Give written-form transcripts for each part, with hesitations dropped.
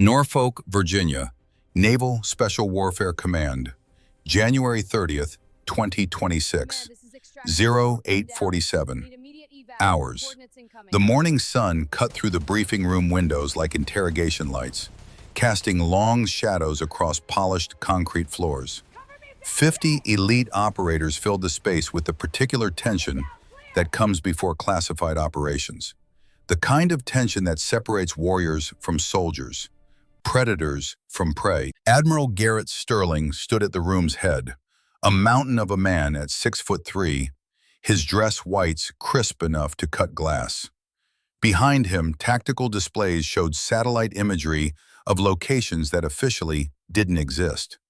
Norfolk, Virginia, Naval Special Warfare Command, January 30th, 2026, 0847. Hours. The morning sun cut through the briefing room windows like interrogation lights, casting long shadows across polished concrete floors. 50 elite operators filled the space with the particular tension that comes before classified operations. The kind of tension that separates warriors from soldiers, predators from prey. Admiral Garrett Sterling stood at the room's head, a mountain of a man at 6'3", his dress whites crisp enough to cut glass. Behind him, tactical displays showed satellite imagery of locations that officially didn't exist.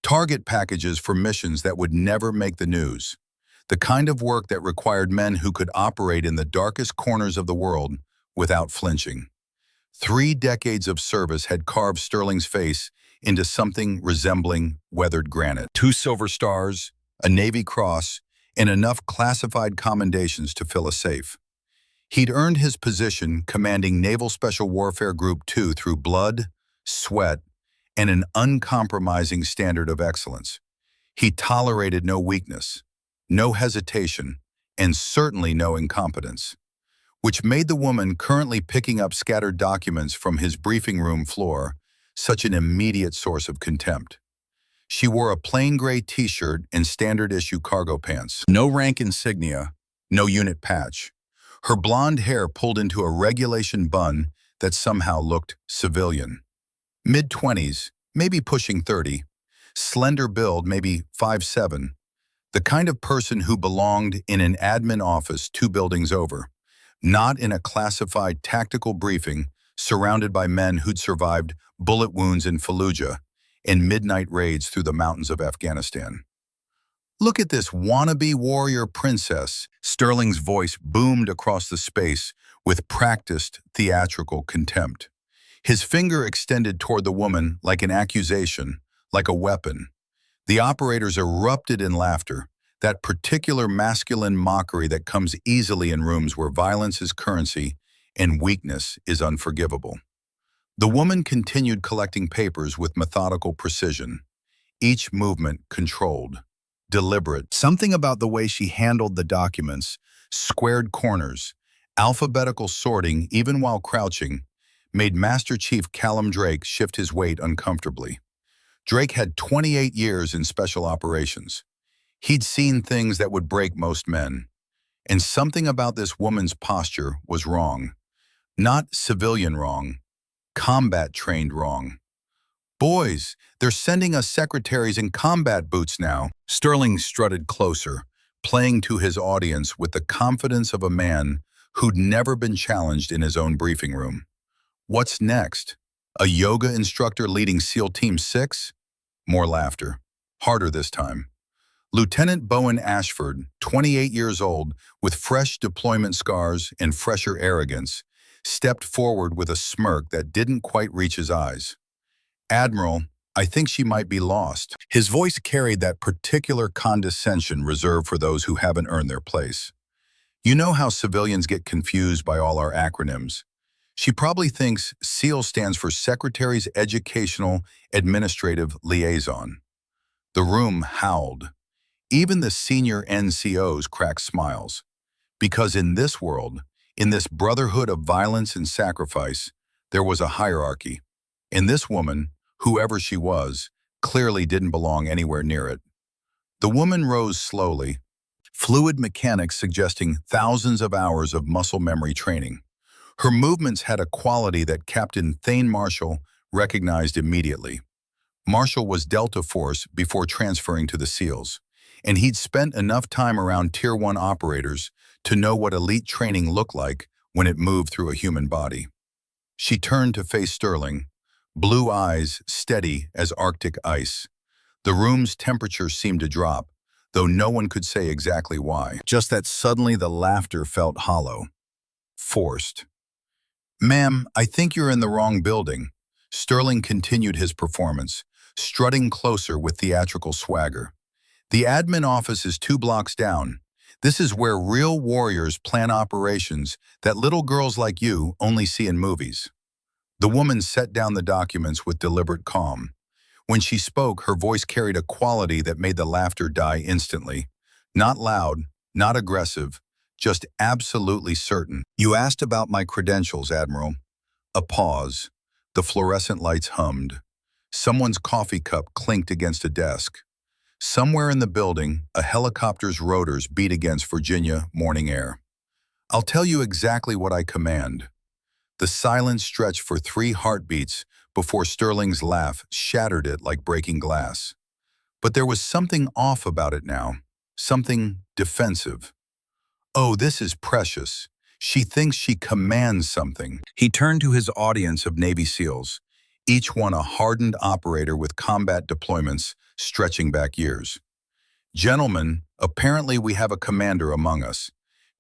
Target packages for missions that would never make the news. The kind of work that required men who could operate in the darkest corners of the world without flinching. 3 decades of service had carved Sterling's face into something resembling weathered granite. 2 silver stars, a Navy Cross, and enough classified commendations to fill a safe. He'd earned his position commanding Naval Special Warfare Group 2 through blood, sweat, and an uncompromising standard of excellence. He tolerated no weakness, no hesitation, and certainly no incompetence, which made the woman currently picking up scattered documents from his briefing room floor such an immediate source of contempt. She wore a plain gray t-shirt and standard-issue cargo pants. No rank insignia, no unit patch. Her blonde hair pulled into a regulation bun that somehow looked civilian. Mid-20s, maybe pushing 30, slender build, maybe 5'7", the kind of person who belonged in an admin office 2 buildings over, not in a classified tactical briefing surrounded by men who'd survived bullet wounds in Fallujah and midnight raids through the mountains of Afghanistan. "Look at this wannabe warrior princess," Sterling's voice boomed across the space with practiced theatrical contempt. His finger extended toward the woman like an accusation, like a weapon. The operators erupted in laughter, that particular masculine mockery that comes easily in rooms where violence is currency and weakness is unforgivable. The woman continued collecting papers with methodical precision, each movement controlled, deliberate. Something about the way she handled the documents, squared corners, alphabetical sorting even while crouching, made Master Chief Callum Drake shift his weight uncomfortably. Drake had 28 years in special operations. He'd seen things that would break most men. And something about this woman's posture was wrong. Not civilian wrong, combat-trained wrong. "Boys, they're sending us secretaries in combat boots now." Sterling strutted closer, playing to his audience with the confidence of a man who'd never been challenged in his own briefing room. "What's next? A yoga instructor leading SEAL Team 6? More laughter. Harder this time. Lieutenant Bowen Ashford, 28 years old, with fresh deployment scars and fresher arrogance, stepped forward with a smirk that didn't quite reach his eyes. "Admiral, I think she might be lost." His voice carried that particular condescension reserved for those who haven't earned their place. "You know how civilians get confused by all our acronyms. She probably thinks SEAL stands for Secretary's Educational Administrative Liaison." The room howled. Even the senior NCOs cracked smiles. Because in this world, in this brotherhood of violence and sacrifice, there was a hierarchy. And this woman, whoever she was, clearly didn't belong anywhere near it. The woman rose slowly, fluid mechanics suggesting thousands of hours of muscle memory training. Her movements had a quality that Captain Thane Marshall recognized immediately. Marshall was Delta Force before transferring to the SEALs, and he'd spent enough time around Tier 1 operators to know what elite training looked like when it moved through a human body. She turned to face Sterling, blue eyes steady as Arctic ice. The room's temperature seemed to drop, though no one could say exactly why. Just that suddenly the laughter felt hollow, forced. "Ma'am, I think you're in the wrong building." Sterling continued his performance, strutting closer with theatrical swagger. "The admin office is 2 blocks down. This is where real warriors plan operations that little girls like you only see in movies." The woman set down the documents with deliberate calm. When she spoke, her voice carried a quality that made the laughter die instantly. Not loud, not aggressive, just absolutely certain. "You asked about my credentials, Admiral." A pause. The fluorescent lights hummed. Someone's coffee cup clinked against a desk. Somewhere in the building, a helicopter's rotors beat against Virginia morning air. "I'll tell you exactly what I command." The silence stretched for 3 heartbeats before Sterling's laugh shattered it like breaking glass. But there was something off about it now, something defensive. "Oh, this is precious. She thinks she commands something." He turned to his audience of Navy SEALs, each one a hardened operator with combat deployments stretching back years. "Gentlemen, apparently we have a commander among us.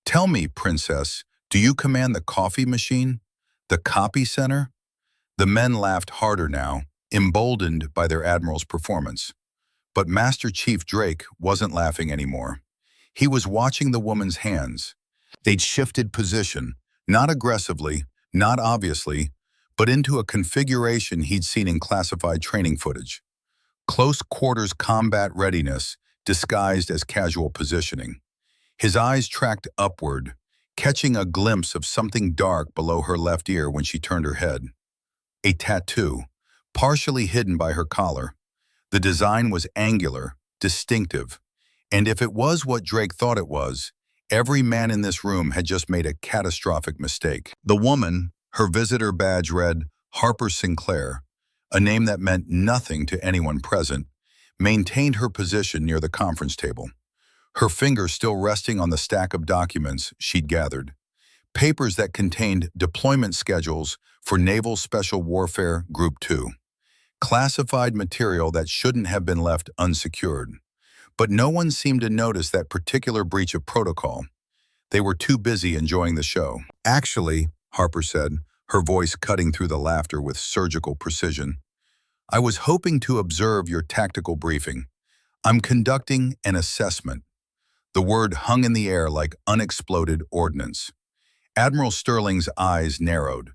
Tell me, Princess, do you command the coffee machine? The copy center?" The men laughed harder now, emboldened by their admiral's performance. But Master Chief Drake wasn't laughing anymore. He was watching the woman's hands. They'd shifted position, not aggressively, not obviously, but into a configuration he'd seen in classified training footage. Close quarters combat readiness disguised as casual positioning. His eyes tracked upward, catching a glimpse of something dark below her left ear when she turned her head. A tattoo, partially hidden by her collar. The design was angular, distinctive, and if it was what Drake thought it was, every man in this room had just made a catastrophic mistake. The woman, her visitor badge read Harper Sinclair, a name that meant nothing to anyone present, maintained her position near the conference table, her finger still resting on the stack of documents she'd gathered. Papers that contained deployment schedules for Naval Special Warfare Group 2. Classified material that shouldn't have been left unsecured. But no one seemed to notice that particular breach of protocol. They were too busy enjoying the show. "Actually," Harper said, her voice cutting through the laughter with surgical precision, "I was hoping to observe your tactical briefing. I'm conducting an assessment." The word hung in the air like unexploded ordnance. Admiral Sterling's eyes narrowed.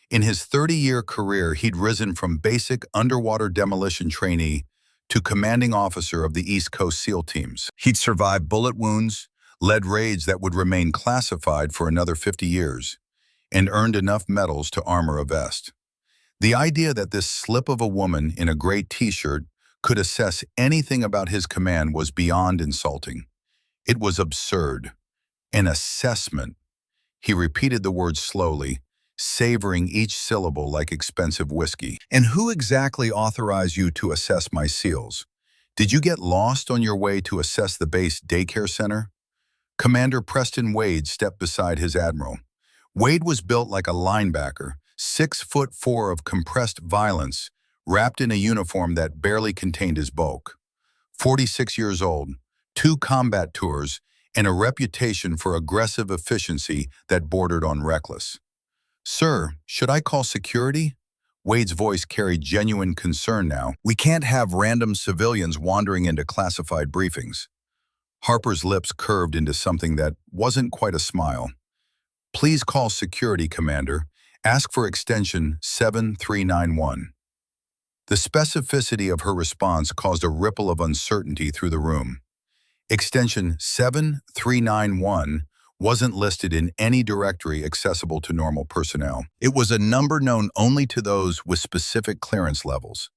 In his 30-year career, he'd risen from basic underwater demolition trainee to commanding officer of the East Coast SEAL teams. He'd survived bullet wounds, led raids that would remain classified for another 50 years, and earned enough medals to armor a vest. The idea that this slip of a woman in a gray t-shirt could assess anything about his command was beyond insulting. It was absurd. An assessment. He repeated the word slowly, savoring each syllable like expensive whiskey. "And who exactly authorized you to assess my SEALs? Did you get lost on your way to assess the base daycare center?" Commander Preston Wade stepped beside his admiral. Wade was built like a linebacker, 6'4" of compressed violence, wrapped in a uniform that barely contained his bulk. 46 years old, 2 combat tours, and a reputation for aggressive efficiency that bordered on reckless. "Sir, should I call security?" Wade's voice carried genuine concern now. "We can't have random civilians wandering into classified briefings." Harper's lips curved into something that wasn't quite a smile. "Please call security, Commander. Ask for extension 7391. The specificity of her response caused a ripple of uncertainty through the room. Extension 7391 wasn't listed in any directory accessible to normal personnel. It was a number known only to those with specific clearance levels,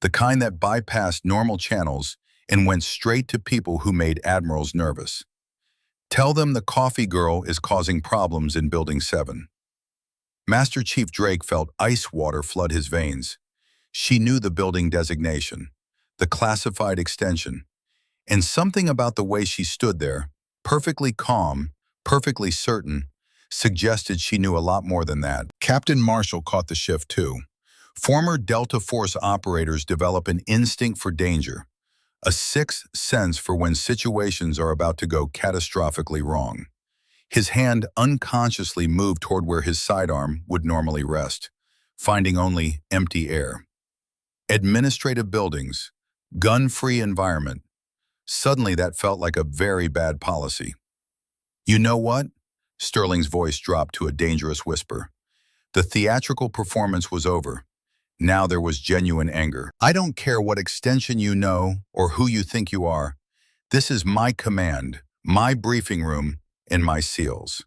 the kind that bypassed normal channels and went straight to people who made admirals nervous. "Tell them the coffee girl is causing problems in Building 7. Master Chief Drake felt ice water flood his veins. She knew the building designation, the classified extension, and something about the way she stood there, perfectly calm, perfectly certain, suggested she knew a lot more than that. Captain Marshall caught the shift too. Former Delta Force operators develop an instinct for danger, a sixth sense for when situations are about to go catastrophically wrong. His hand unconsciously moved toward where his sidearm would normally rest, finding only empty air. Administrative buildings, gun-free environment. Suddenly that felt like a very bad policy. "You know what?" Sterling's voice dropped to a dangerous whisper. The theatrical performance was over. Now there was genuine anger. I don't care what extension you know or who you think you are. This is my command, my briefing room, and my SEALs.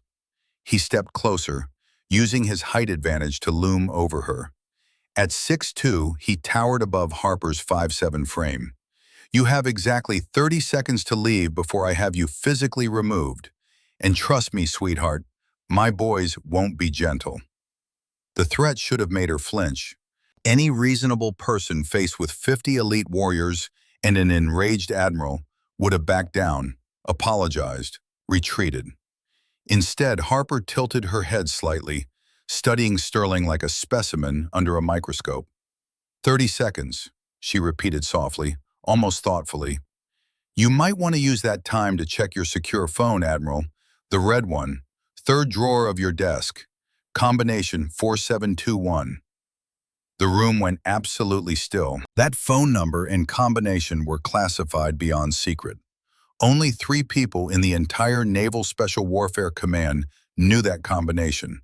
He stepped closer, using his height advantage to loom over her. At 6'2", he towered above Harper's 5'7" frame. You have exactly 30 seconds to leave before I have you physically removed. And trust me, sweetheart, my boys won't be gentle. The threat should have made her flinch. Any reasonable person faced with 50 elite warriors and an enraged admiral would have backed down, apologized, retreated. Instead, Harper tilted her head slightly, studying Sterling like a specimen under a microscope. 30 seconds, she repeated softly, almost thoughtfully. You might want to use that time to check your secure phone, Admiral. The red one, third drawer of your desk. Combination 4721. The room went absolutely still. That phone number and combination were classified beyond secret. Only 3 people in the entire Naval Special Warfare Command knew that combination,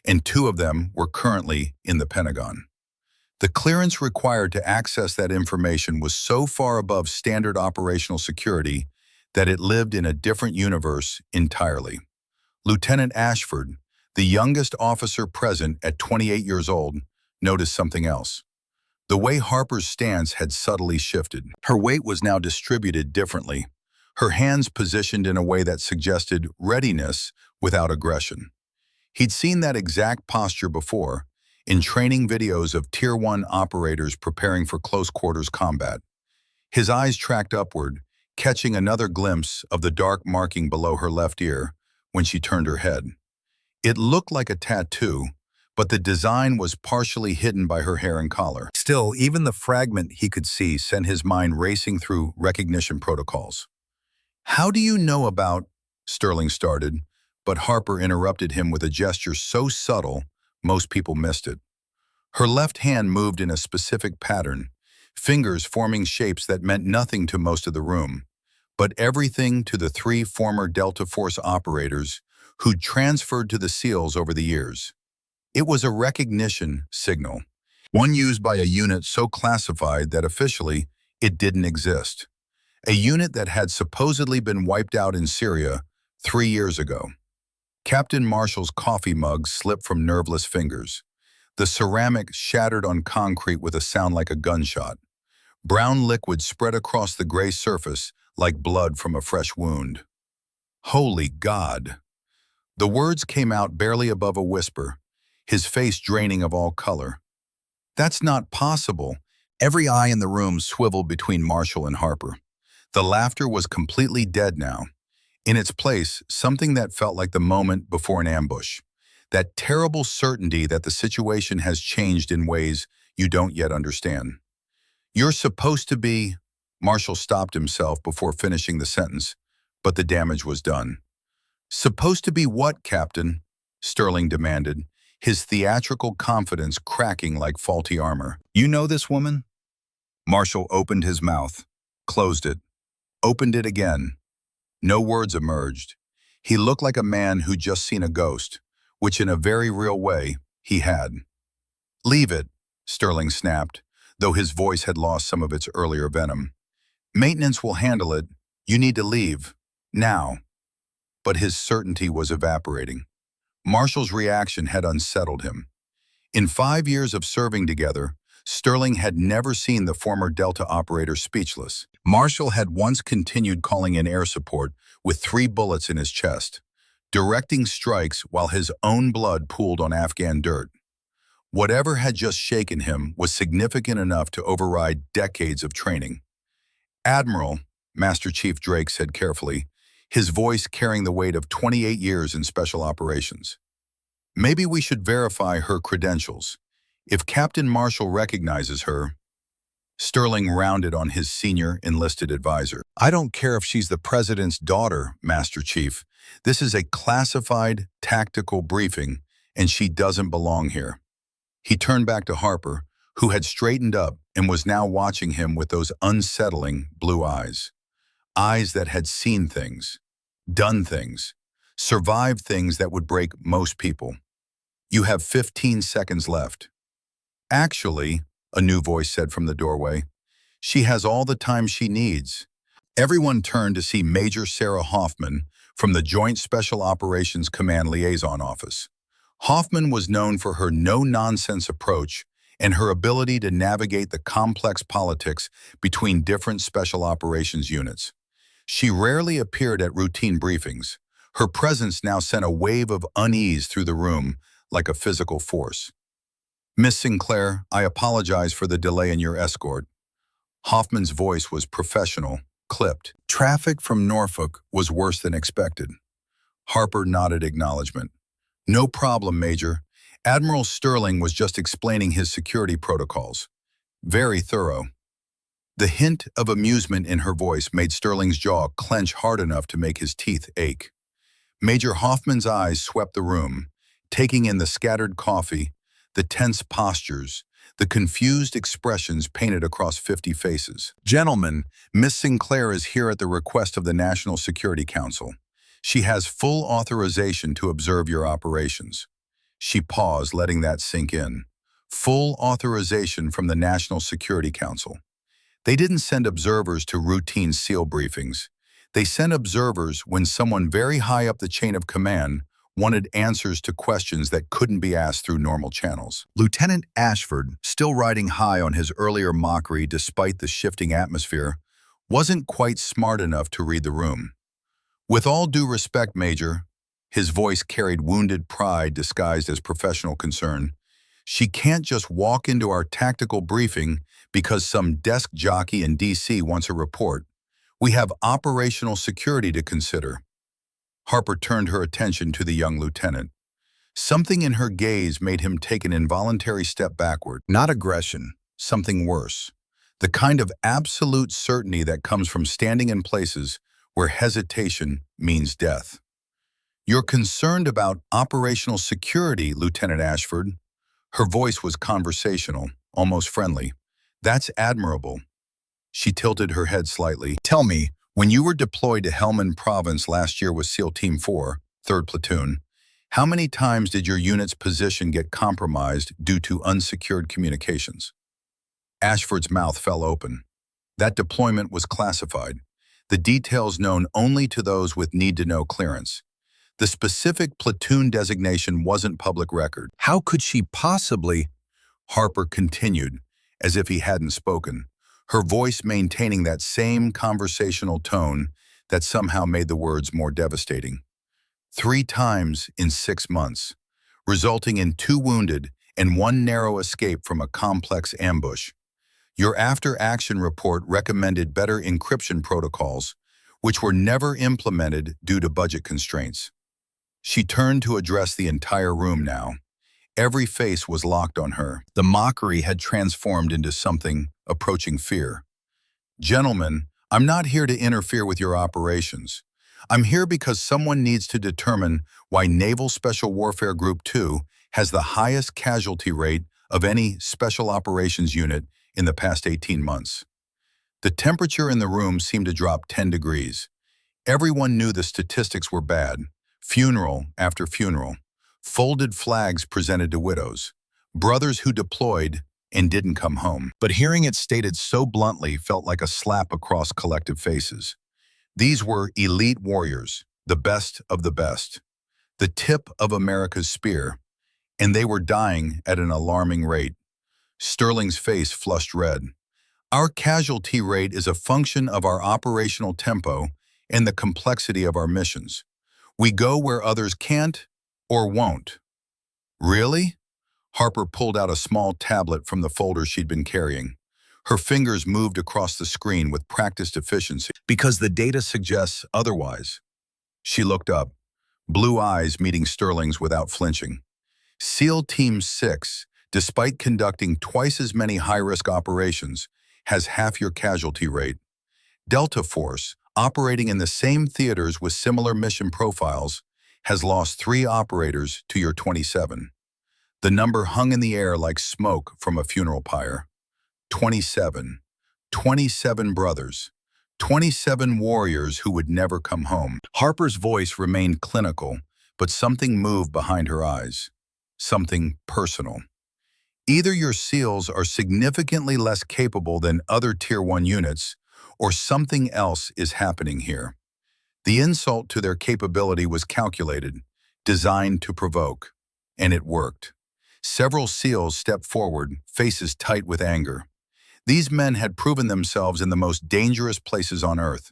and 2 of them were currently in the Pentagon. The clearance required to access that information was so far above standard operational security that it lived in a different universe entirely. Lieutenant Ashford, the youngest officer present at 28 years old, noticed something else. The way Harper's stance had subtly shifted. Her weight was now distributed differently, her hands positioned in a way that suggested readiness without aggression. He'd seen that exact posture before, in training videos of Tier 1 operators preparing for close-quarters combat. His eyes tracked upward, catching another glimpse of the dark marking below her left ear when she turned her head. It looked like a tattoo, but the design was partially hidden by her hair and collar. Still, even the fragment he could see sent his mind racing through recognition protocols. "How do you know about—" Sterling started, but Harper interrupted him with a gesture so subtle most people missed it. Her left hand moved in a specific pattern, fingers forming shapes that meant nothing to most of the room, but everything to the 3 former Delta Force operators who'd transferred to the SEALs over the years. It was a recognition signal, one used by a unit so classified that officially it didn't exist. A unit that had supposedly been wiped out in Syria 3 years ago. Captain Marshall's coffee mug slipped from nerveless fingers. The ceramic shattered on concrete with a sound like a gunshot. Brown liquid spread across the gray surface like blood from a fresh wound. Holy God! The words came out barely above a whisper, his face draining of all color. That's not possible. Every eye in the room swiveled between Marshall and Harper. The laughter was completely dead now. In its place, something that felt like the moment before an ambush. That terrible certainty that the situation has changed in ways you don't yet understand. You're supposed to be— Marshall stopped himself before finishing the sentence, but the damage was done. Supposed to be what, Captain? Sterling demanded, his theatrical confidence cracking like faulty armor. You know this woman? Marshall opened his mouth, closed it, opened it again. No words emerged. He looked like a man who'd just seen a ghost, which in a very real way, he had. Leave it, Sterling snapped, though his voice had lost some of its earlier venom. Maintenance will handle it. You need to leave. Now. But his certainty was evaporating. Marshall's reaction had unsettled him. In 5 years of serving together, Sterling had never seen the former Delta operator speechless. Marshall had once continued calling in air support with 3 bullets in his chest, directing strikes while his own blood pooled on Afghan dirt. Whatever had just shaken him was significant enough to override decades of training. Admiral, Master Chief Drake said carefully, his voice carrying the weight of 28 years in special operations. Maybe we should verify her credentials. If Captain Marshall recognizes her— Sterling rounded on his senior enlisted advisor. I don't care if she's the president's daughter, Master Chief. This is a classified, tactical briefing, and she doesn't belong here. He turned back to Harper, who had straightened up and was now watching him with those unsettling blue eyes. Eyes that had seen things, done things, survived things that would break most people. You have 15 seconds left. Actually, a new voice said from the doorway, she has all the time she needs. Everyone turned to see Major Sarah Hoffman from the Joint Special Operations Command Liaison Office. Hoffman was known for her no-nonsense approach and her ability to navigate the complex politics between different special operations units. She rarely appeared at routine briefings. Her presence now sent a wave of unease through the room like a physical force. Miss Sinclair, I apologize for the delay in your escort. Hoffman's voice was professional, clipped. Traffic from Norfolk was worse than expected. Harper nodded acknowledgement. No problem, Major. Admiral Sterling was just explaining his security protocols. Very thorough. The hint of amusement in her voice made Sterling's jaw clench hard enough to make his teeth ache. Major Hoffman's eyes swept the room, taking in the scattered coffee, the tense postures, the confused expressions painted across 50 faces. Gentlemen, Miss Sinclair is here at the request of the National Security Council. She has full authorization to observe your operations. She paused, letting that sink in. Full authorization from the National Security Council. They didn't send observers to routine SEAL briefings. They sent observers when someone very high up the chain of command wanted answers to questions that couldn't be asked through normal channels. Lieutenant Ashford, still riding high on his earlier mockery despite the shifting atmosphere, wasn't quite smart enough to read the room. With all due respect, Major, his voice carried wounded pride disguised as professional concern, she can't just walk into our tactical briefing because some desk jockey in D.C. wants a report. We have operational security to consider. Harper turned her attention to the young lieutenant. Something in her gaze made him take an involuntary step backward. Not aggression, something worse. The kind of absolute certainty that comes from standing in places where hesitation means death. You're concerned about operational security, Lieutenant Ashford. Her voice was conversational, almost friendly. That's admirable. She tilted her head slightly. Tell me, when you were deployed to Helmand Province last year with SEAL Team 4, 3rd Platoon, how many times did your unit's position get compromised due to unsecured communications? Ashford's mouth fell open. That deployment was classified. The details known only to those with need-to-know clearance. The specific platoon designation wasn't public record. How could she possibly? Harper continued, as if he hadn't spoken, her voice maintaining that same conversational tone that somehow made the words more devastating. 3 times in 6 months, resulting in 2 wounded and 1 narrow escape from a complex ambush. Your after-action report recommended better encryption protocols, which were never implemented due to budget constraints. She turned to address the entire room now. Every face was locked on her. The mockery had transformed into something approaching fear. Gentlemen, I'm not here to interfere with your operations. I'm here because someone needs to determine why Naval Special Warfare Group 2 has the highest casualty rate of any special operations unit in the past 18 months. The temperature in the room seemed to drop 10 degrees. Everyone knew the statistics were bad. Funeral after funeral. Folded flags presented to widows. Brothers who deployed and didn't come home. But hearing it stated so bluntly felt like a slap across collective faces. These were elite warriors, the best of the best, the tip of America's spear, and they were dying at an alarming rate. Sterling's face flushed red. Our casualty rate is a function of our operational tempo and the complexity of our missions. We go where others can't or won't. Really? Harper pulled out a small tablet from the folder she'd been carrying. Her fingers moved across the screen with practiced efficiency. Because the data suggests otherwise. She looked up, blue eyes meeting Sterling's without flinching. SEAL Team 6, despite conducting twice as many high-risk operations, has half your casualty rate. Delta Force, operating in the same theaters with similar mission profiles, has lost 3 operators to your 27. The number hung in the air like smoke from a funeral pyre. 27. 27 brothers. 27 warriors who would never come home. Harper's voice remained clinical, but something moved behind her eyes. something personal. Either your SEALs are significantly less capable than other Tier 1 units, or something else is happening here. The insult to their capability was calculated, designed to provoke, and it worked. Several SEALs stepped forward, faces tight with anger. These men had proven themselves in the most dangerous places on Earth,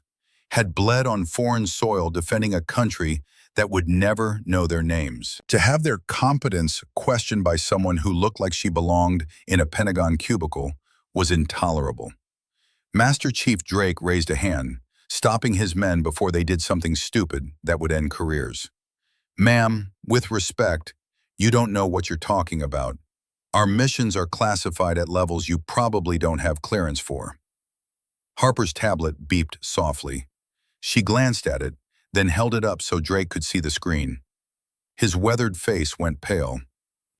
had bled on foreign soil defending a country that would never know their names. To have their competence questioned by someone who looked like she belonged in a Pentagon cubicle was intolerable. Master Chief Drake raised a hand, stopping his men before they did something stupid that would end careers. "Ma'am, with respect, you don't know what you're talking about. Our missions are classified at levels you probably don't have clearance for." Harper's tablet beeped softly. She glanced at it, then held it up so Drake could see the screen. His weathered face went pale.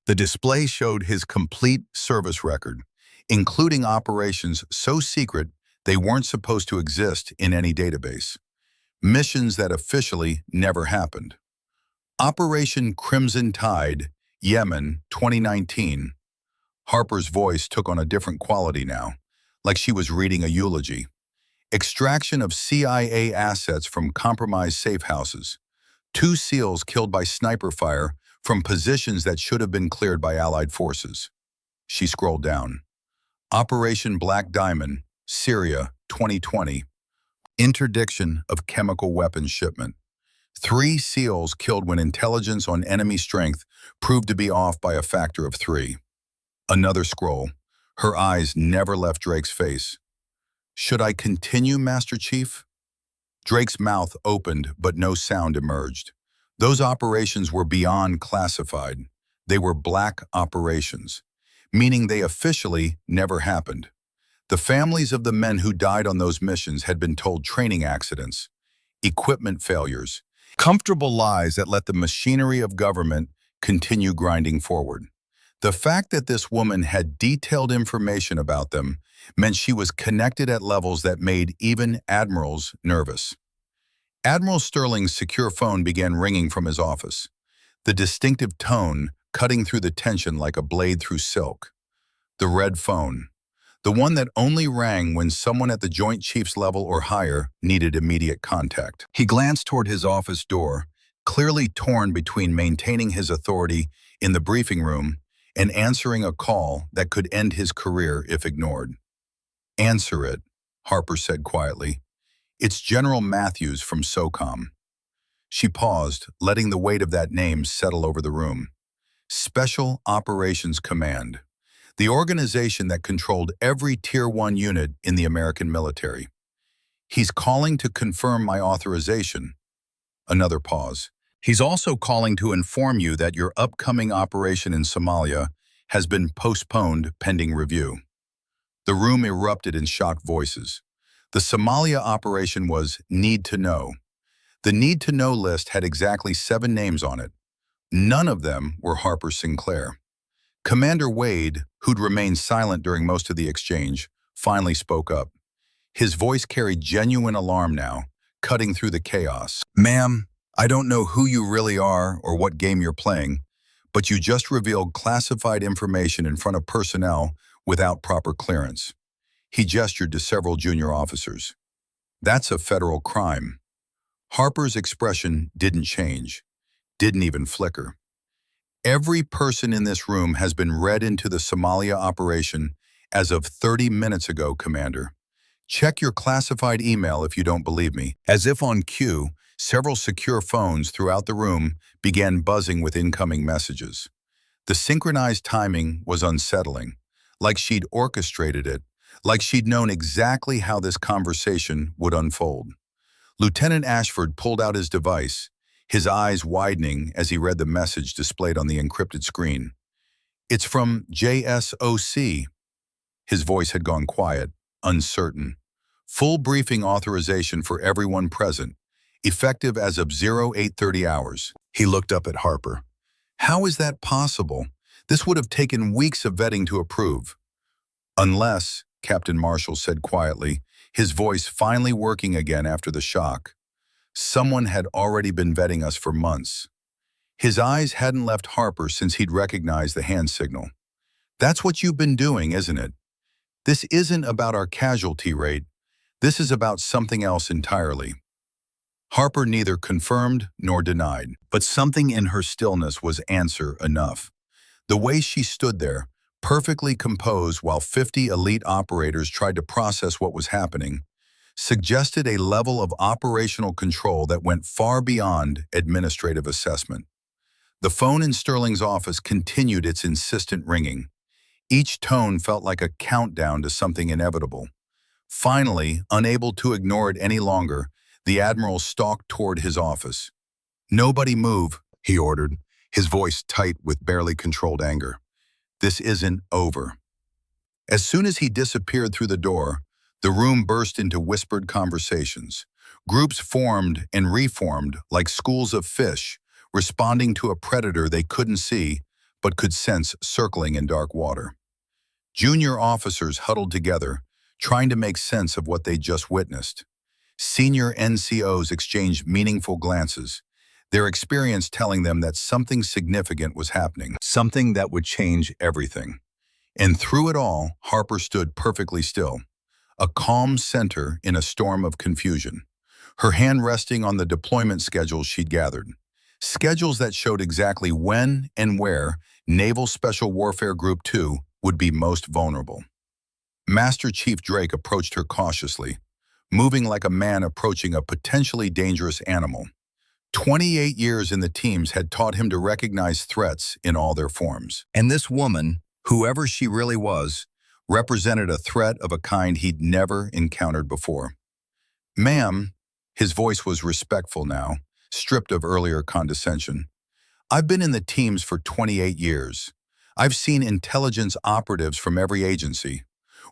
The display showed his complete service record, including operations so secret they weren't supposed to exist in any database. Missions that officially never happened. Operation Crimson Tide, Yemen, 2019. Harper's voice took on a different quality now, like she was reading a eulogy. Extraction of CIA assets from compromised safe houses. 2 SEALs killed by sniper fire from positions that should have been cleared by Allied forces. She scrolled down. Operation Black Diamond, Syria, 2020. Interdiction of chemical weapons shipment. 3 SEALs killed when intelligence on enemy strength proved to be off by a factor of 3. Another scroll. Her eyes never left Drake's face. "Should I continue, Master Chief?" Drake's mouth opened, but no sound emerged. Those operations were beyond classified. They were black operations, meaning they officially never happened. The families of the men who died on those missions had been told training accidents, equipment failures, comfortable lies that let the machinery of government continue grinding forward. The fact that this woman had detailed information about them meant she was connected at levels that made even admirals nervous. Admiral Sterling's secure phone began ringing from his office, the distinctive tone cutting through the tension like a blade through silk. The red phone, the one that only rang when someone at the Joint Chiefs level or higher needed immediate contact. He glanced toward his office door, clearly torn between maintaining his authority in the briefing room and answering a call that could end his career if ignored. "Answer it," Harper said quietly. "It's General Matthews from SOCOM." She paused, letting the weight of that name settle over the room. Special Operations Command, the organization that controlled every Tier 1 unit in the American military. "He's calling to confirm my authorization." Another pause. "He's also calling to inform you that your upcoming operation in Somalia has been postponed pending review." The room erupted in shocked voices. The Somalia operation was need to know. The need to know list had exactly 7 names on it. None of them were Harper Sinclair. Commander Wade, who'd remained silent during most of the exchange, finally spoke up. His voice carried genuine alarm now, cutting through the chaos. "Ma'am, I don't know who you really are or what game you're playing, but you just revealed classified information in front of personnel without proper clearance." He gestured to several junior officers. "That's a federal crime." Harper's expression didn't change, didn't even flicker. "Every person in this room has been read into the Somalia operation as of 30 minutes ago, Commander. Check your classified email if you don't believe me." As if on cue, several secure phones throughout the room began buzzing with incoming messages. The synchronized timing was unsettling, like she'd orchestrated it, like she'd known exactly how this conversation would unfold. Lieutenant Ashford pulled out his device, his eyes widening as he read the message displayed on the encrypted screen. "It's from JSOC." His voice had gone quiet, uncertain. "Full briefing authorization for everyone present, effective as of 0830 hours. He looked up at Harper. "How is that possible? This would have taken weeks of vetting to approve." "Unless," Captain Marshall said quietly, his voice finally working again after the shock, "someone had already been vetting us for months." His eyes hadn't left Harper since he'd recognized the hand signal. "That's what you've been doing, isn't it? This isn't about our casualty rate. This is about something else entirely." Harper neither confirmed nor denied, but something in her stillness was answer enough. The way she stood there, perfectly composed while 50 elite operators tried to process what was happening, suggested a level of operational control that went far beyond administrative assessment. The phone in Sterling's office continued its insistent ringing. Each tone felt like a countdown to something inevitable. Finally, unable to ignore it any longer, the Admiral stalked toward his office. "Nobody move," he ordered, his voice tight with barely controlled anger. "This isn't over." As soon as he disappeared through the door, the room burst into whispered conversations. Groups formed and reformed like schools of fish, responding to a predator they couldn't see but could sense circling in dark water. Junior officers huddled together, trying to make sense of what they just witnessed. Senior NCOs exchanged meaningful glances, their experience telling them that something significant was happening, something that would change everything. And through it all, Harper stood perfectly still, a calm center in a storm of confusion, her hand resting on the deployment schedules she'd gathered. Schedules that showed exactly when and where Naval Special Warfare Group 2 would be most vulnerable. Master Chief Drake approached her cautiously, moving like a man approaching a potentially dangerous animal. 28 years in the teams had taught him to recognize threats in all their forms. And this woman, whoever she really was, represented a threat of a kind he'd never encountered before. "Ma'am," his voice was respectful now, stripped of earlier condescension. "I've been in the teams for 28 years. I've seen intelligence operatives from every agency,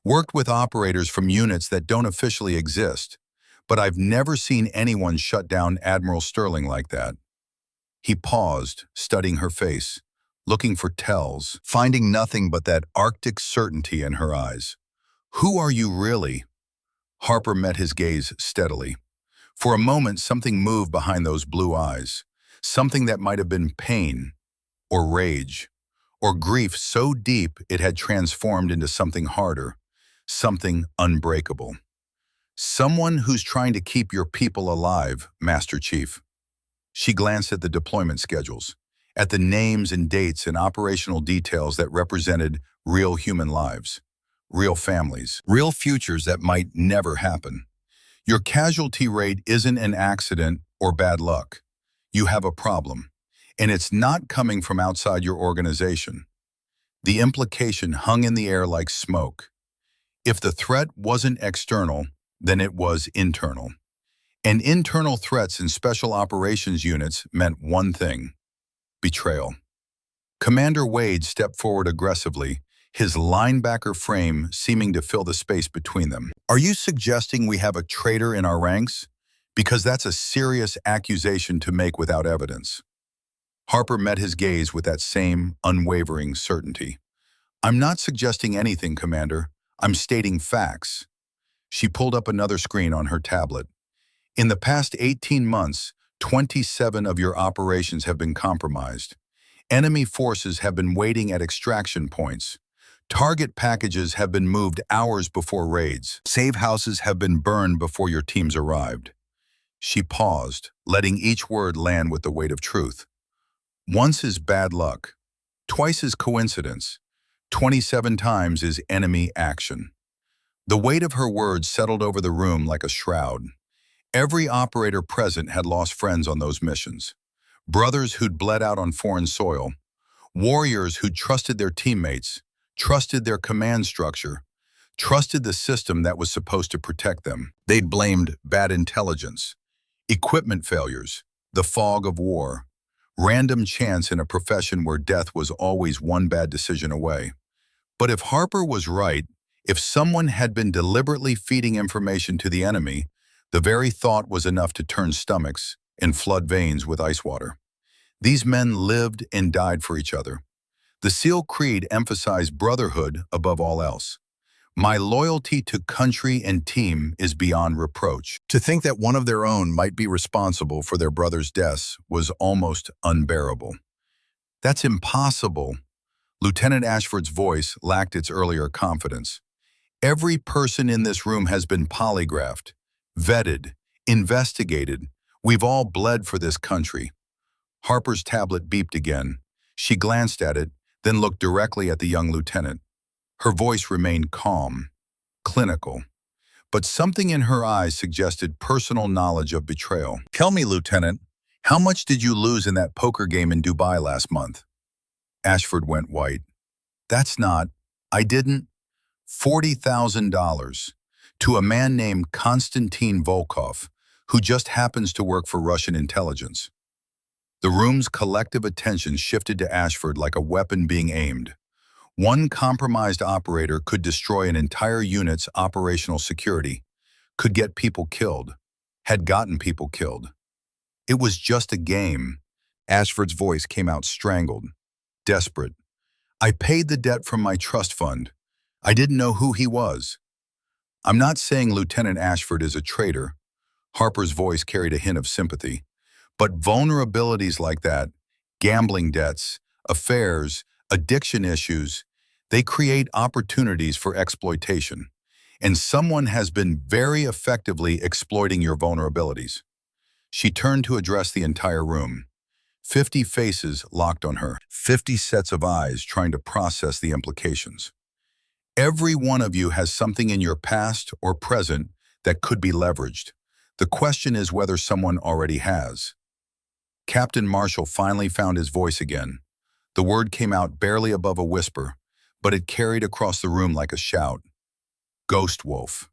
worked with operators from units that don't officially exist, but I've never seen anyone shut down Admiral Sterling like that." He paused, studying her face, looking for tells, finding nothing but that Arctic certainty in her eyes. "Who are you really?" Harper met his gaze steadily. For a moment, something moved behind those blue eyes, something that might have been pain, or rage, or grief so deep it had transformed into something harder, something unbreakable. "Someone who's trying to keep your people alive, Master Chief." She glanced at the deployment schedules, at the names and dates and operational details that represented real human lives, real families, real futures that might never happen. "Your casualty rate isn't an accident or bad luck. You have a problem, and it's not coming from outside your organization." The implication hung in the air like smoke. If the threat wasn't external, then it was internal. And internal threats in special operations units meant one thing: betrayal. Commander Wade stepped forward aggressively, his linebacker frame seeming to fill the space between them. "Are you suggesting we have a traitor in our ranks? Because that's a serious accusation to make without evidence." Harper met his gaze with that same unwavering certainty. "I'm not suggesting anything, Commander. I'm stating facts." She pulled up another screen on her tablet. "In the past 18 months, 27 of your operations have been compromised. Enemy forces have been waiting at extraction points. Target packages have been moved hours before raids. Save houses have been burned before your teams arrived." She paused, letting each word land with the weight of truth. "Once is bad luck. Twice is coincidence. 27 times is enemy action." The weight of her words settled over the room like a shroud. Every operator present had lost friends on those missions. Brothers who'd bled out on foreign soil. Warriors who'd trusted their teammates, trusted their command structure, trusted the system that was supposed to protect them. They'd blamed bad intelligence, equipment failures, the fog of war, random chance in a profession where death was always one bad decision away. But if Harper was right, if someone had been deliberately feeding information to the enemy, the very thought was enough to turn stomachs and flood veins with ice water. These men lived and died for each other. The SEAL Creed emphasized brotherhood above all else. My loyalty to country and team is beyond reproach. To think that one of their own might be responsible for their brother's deaths was almost unbearable. That's impossible. Lieutenant Ashford's voice lacked its earlier confidence. Every person in this room has been polygraphed, vetted, investigated. We've all bled for this country. Harper's tablet beeped again. She glanced at it, then looked directly at the young lieutenant. Her voice remained calm, clinical, but something in her eyes suggested personal knowledge of betrayal. Tell me, Lieutenant, how much did you lose in that poker game in Dubai last month? Ashford went white. That's not, I didn't. $40,000 to a man named Konstantin Volkov, who just happens to work for Russian intelligence. The room's collective attention shifted to Ashford like a weapon being aimed. One compromised operator could destroy an entire unit's operational security, could get people killed, had gotten people killed. It was just a game. Ashford's voice came out strangled, desperate. I paid the debt from my trust fund. I didn't know who he was. I'm not saying Lieutenant Ashford is a traitor. Harper's voice carried a hint of sympathy. But vulnerabilities like that, gambling debts, affairs, addiction issues, they create opportunities for exploitation. And someone has been very effectively exploiting your vulnerabilities. She turned to address the entire room. 50 faces locked on her, 50 sets of eyes trying to process the implications. Every one of you has something in your past or present that could be leveraged. The question is whether someone already has. Captain Marshall finally found his voice again. The word came out barely above a whisper, but it carried across the room like a shout. Ghost Wolf.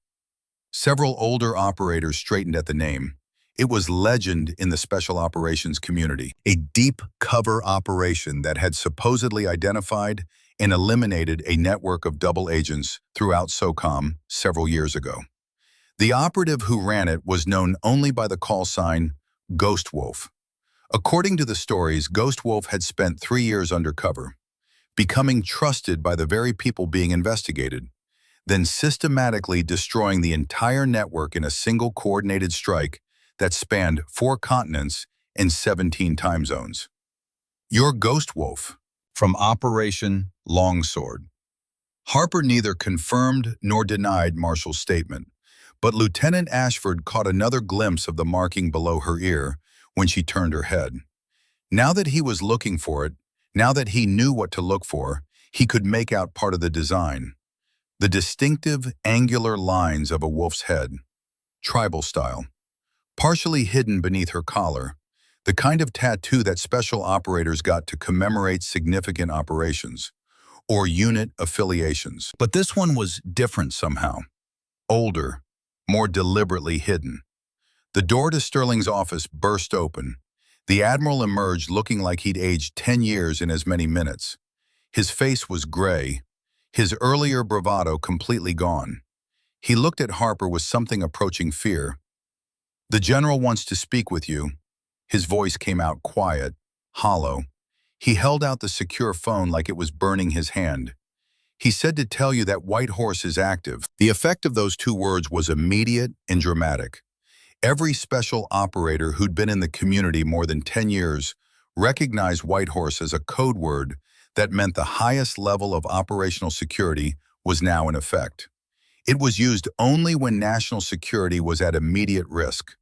Several older operators straightened at the name. It was legend in the special operations community, a deep cover operation that had supposedly identified and eliminated a network of double agents throughout SOCOM several years ago. The operative who ran it was known only by the call sign Ghost Wolf. According to the stories, Ghost Wolf had spent 3 years undercover, becoming trusted by the very people being investigated, then systematically destroying the entire network in a single coordinated strike that spanned 4 continents and 17 time zones. You're Ghost Wolf, from Operation Longsword. Harper neither confirmed nor denied Marshall's statement, but Lieutenant Ashford caught another glimpse of the marking below her ear when she turned her head. Now that he was looking for it, now that he knew what to look for, he could make out part of the design. The distinctive, angular lines of a wolf's head, tribal style, partially hidden beneath her collar, the kind of tattoo that special operators got to commemorate significant operations or unit affiliations. But this one was different somehow, older, more deliberately hidden. The door to Sterling's office burst open. The Admiral emerged looking like he'd aged 10 years in as many minutes. His face was gray, his earlier bravado completely gone. He looked at Harper with something approaching fear. The General wants to speak with you. His voice came out quiet, hollow. He held out the secure phone like it was burning his hand. He said to tell you that White Horse is active. The effect of those 2 words was immediate and dramatic. Every special operator who'd been in the community more than 10 years recognized White Horse as a code word that meant the highest level of operational security was now in effect. It was used only when national security was at immediate risk,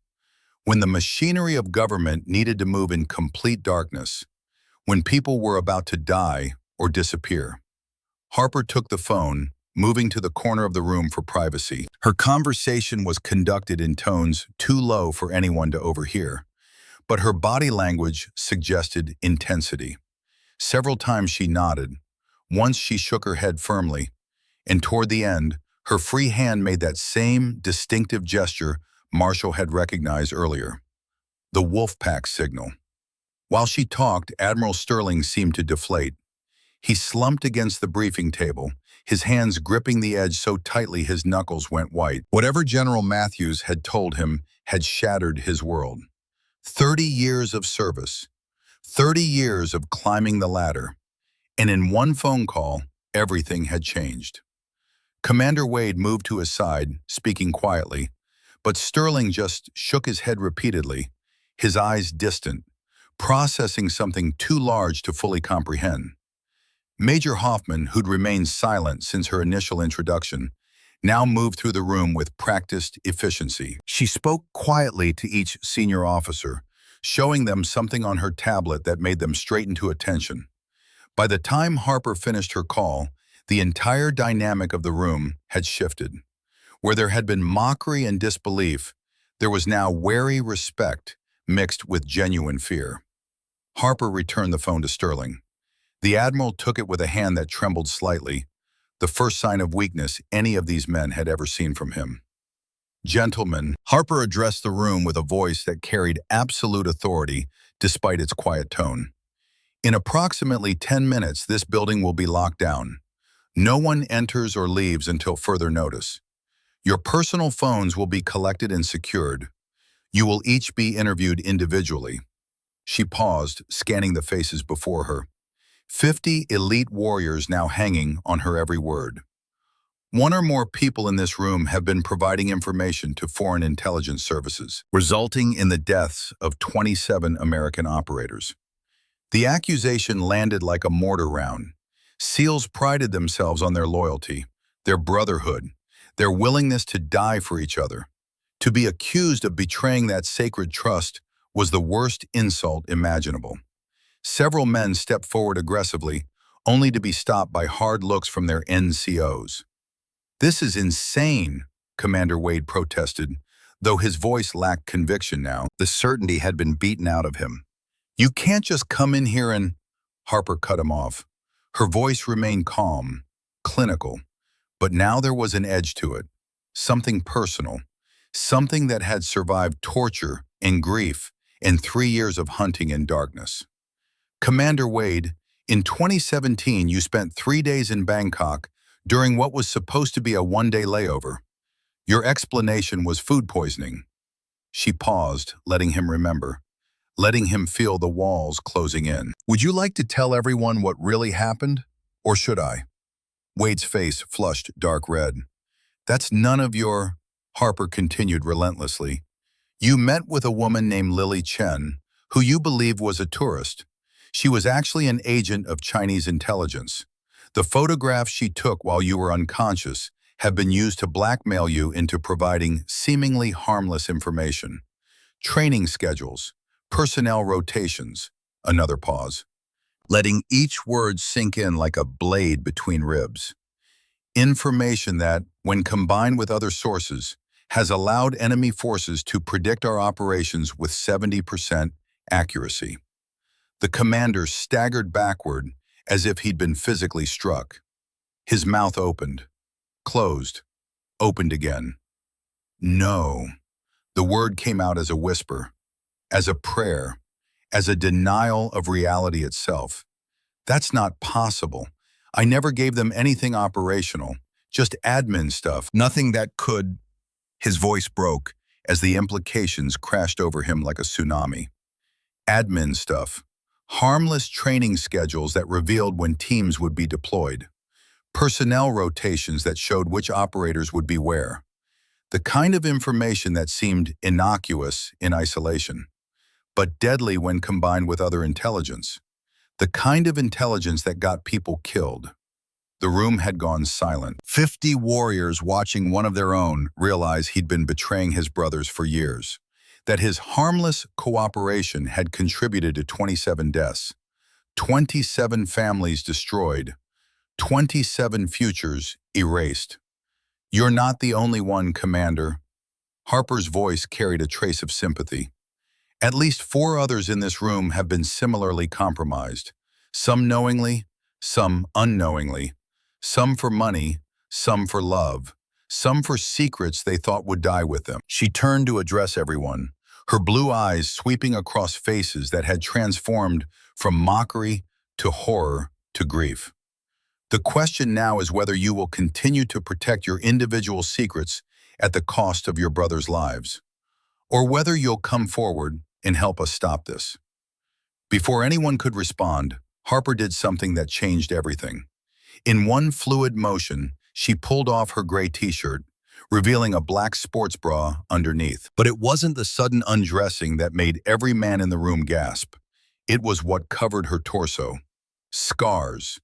when the machinery of government needed to move in complete darkness, when people were about to die or disappear. Harper took the phone, moving to the corner of the room for privacy. Her conversation was conducted in tones too low for anyone to overhear, but her body language suggested intensity. Several times she nodded. Once she shook her head firmly, and toward the end, her free hand made that same distinctive gesture Marshall had recognized earlier, the wolf pack signal. While she talked, Admiral Sterling seemed to deflate. He slumped against the briefing table, his hands gripping the edge so tightly his knuckles went white. Whatever General Matthews had told him had shattered his world. 30 years of service, 30 years of climbing the ladder, and in one phone call, everything had changed. Commander Wade moved to his side, speaking quietly, but Sterling just shook his head repeatedly, his eyes distant, processing something too large to fully comprehend. Major Hoffman, who'd remained silent since her initial introduction, now moved through the room with practiced efficiency. She spoke quietly to each senior officer, showing them something on her tablet that made them straighten to attention. By the time Harper finished her call, the entire dynamic of the room had shifted. Where there had been mockery and disbelief, there was now wary respect mixed with genuine fear. Harper returned the phone to Sterling. The Admiral took it with a hand that trembled slightly, the first sign of weakness any of these men had ever seen from him. "Gentlemen," Harper addressed the room with a voice that carried absolute authority despite its quiet tone. "In approximately 10 minutes, this building will be locked down. No one enters or leaves until further notice. Your personal phones will be collected and secured. You will each be interviewed individually." She paused, scanning the faces before her. 50 elite warriors now hanging on her every word. One or more people in this room have been providing information to foreign intelligence services, resulting in the deaths of 27 American operators. The accusation landed like a mortar round. SEALs prided themselves on their loyalty, their brotherhood, their willingness to die for each other. To be accused of betraying that sacred trust was the worst insult imaginable. Several men stepped forward aggressively, only to be stopped by hard looks from their NCOs. "This is insane," Commander Wade protested, though his voice lacked conviction now. The certainty had been beaten out of him. "You can't just come in here and—" Harper cut him off. Her voice remained calm, clinical, but now there was an edge to it, something personal, something that had survived torture and grief and 3 years of hunting in darkness. "Commander Wade, in 2017 you spent 3 days in Bangkok during what was supposed to be a one-day layover. Your explanation was food poisoning." She paused, letting him remember, letting him feel the walls closing in. "Would you like to tell everyone what really happened, or should I?" Wade's face flushed dark red. "That's none of your—" Harper continued relentlessly. "You met with a woman named Lily Chen, who you believe was a tourist. She was actually an agent of Chinese intelligence. The photographs she took while you were unconscious have been used to blackmail you into providing seemingly harmless information. Training schedules, personnel rotations," another pause, letting each word sink in like a blade between ribs. "Information that, when combined with other sources, has allowed enemy forces to predict our operations with 70% accuracy." The commander staggered backward as if he'd been physically struck. His mouth opened, closed, opened again. "No." The word came out as a whisper, as a prayer, as a denial of reality itself. "That's not possible. I never gave them anything operational, just admin stuff. Nothing that could—" His voice broke as the implications crashed over him like a tsunami. "Admin stuff. Harmless training schedules that revealed when teams would be deployed. Personnel rotations that showed which operators would be where. The kind of information that seemed innocuous in isolation, but deadly when combined with other intelligence. The kind of intelligence that got people killed." The room had gone silent. 50 warriors watching one of their own realized he'd been betraying his brothers for years, that his harmless cooperation had contributed to 27 deaths, 27 families destroyed, 27 futures erased. "You're not the only one, Commander." Harper's voice carried a trace of sympathy. "At least 4 others in this room have been similarly compromised, some knowingly, some unknowingly, some for money, some for love, some for secrets they thought would die with them." She turned to address everyone, her blue eyes sweeping across faces that had transformed from mockery to horror to grief. "The question now is whether you will continue to protect your individual secrets at the cost of your brothers' lives, or whether you'll come forward and help us stop this." Before anyone could respond, Harper did something that changed everything. In one fluid motion, She pulled off her gray t-shirt, revealing a black sports bra underneath. But it wasn't the sudden undressing that made every man in the room gasp. It was what covered her torso. Scars,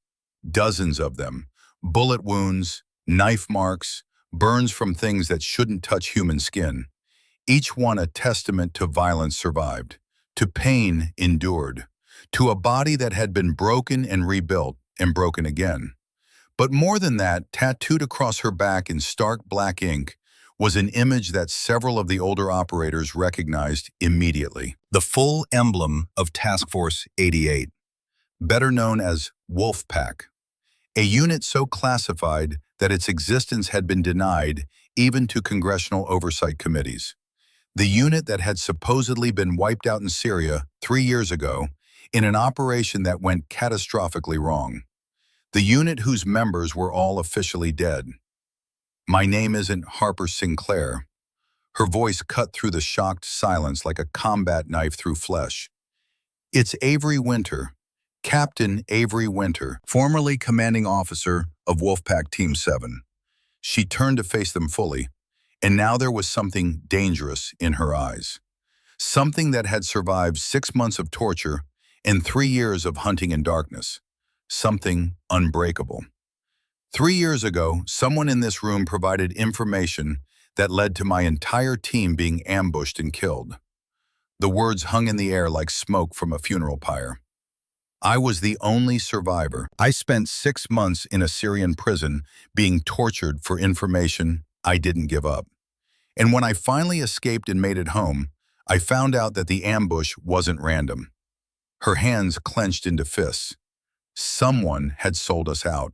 dozens of them, bullet wounds, knife marks, burns from things that shouldn't touch human skin. Each one a testament to violence survived, to pain endured, to a body that had been broken and rebuilt and broken again. But more than that, tattooed across her back in stark black ink was an image that several of the older operators recognized immediately. The full emblem of Task Force 88, better known as Wolfpack, a unit so classified that its existence had been denied even to congressional oversight committees. The unit that had supposedly been wiped out in Syria 3 years ago in an operation that went catastrophically wrong. The unit whose members were all officially dead. My name isn't Harper Sinclair. Her voice cut through the shocked silence like a combat knife through flesh. It's Avery Winter, Captain Avery Winter, formerly commanding officer of Wolfpack Team 7. She turned to face them fully, and now there was something dangerous in her eyes. Something that had survived 6 months of torture and 3 years of hunting in darkness. Something unbreakable. 3 years ago, someone in this room provided information that led to my entire team being ambushed and killed. The words hung in the air like smoke from a funeral pyre. I was the only survivor. I spent 6 months in a Syrian prison being tortured for information I didn't give up. And when I finally escaped and made it home, I found out that the ambush wasn't random. Her hands clenched into fists. Someone had sold us out.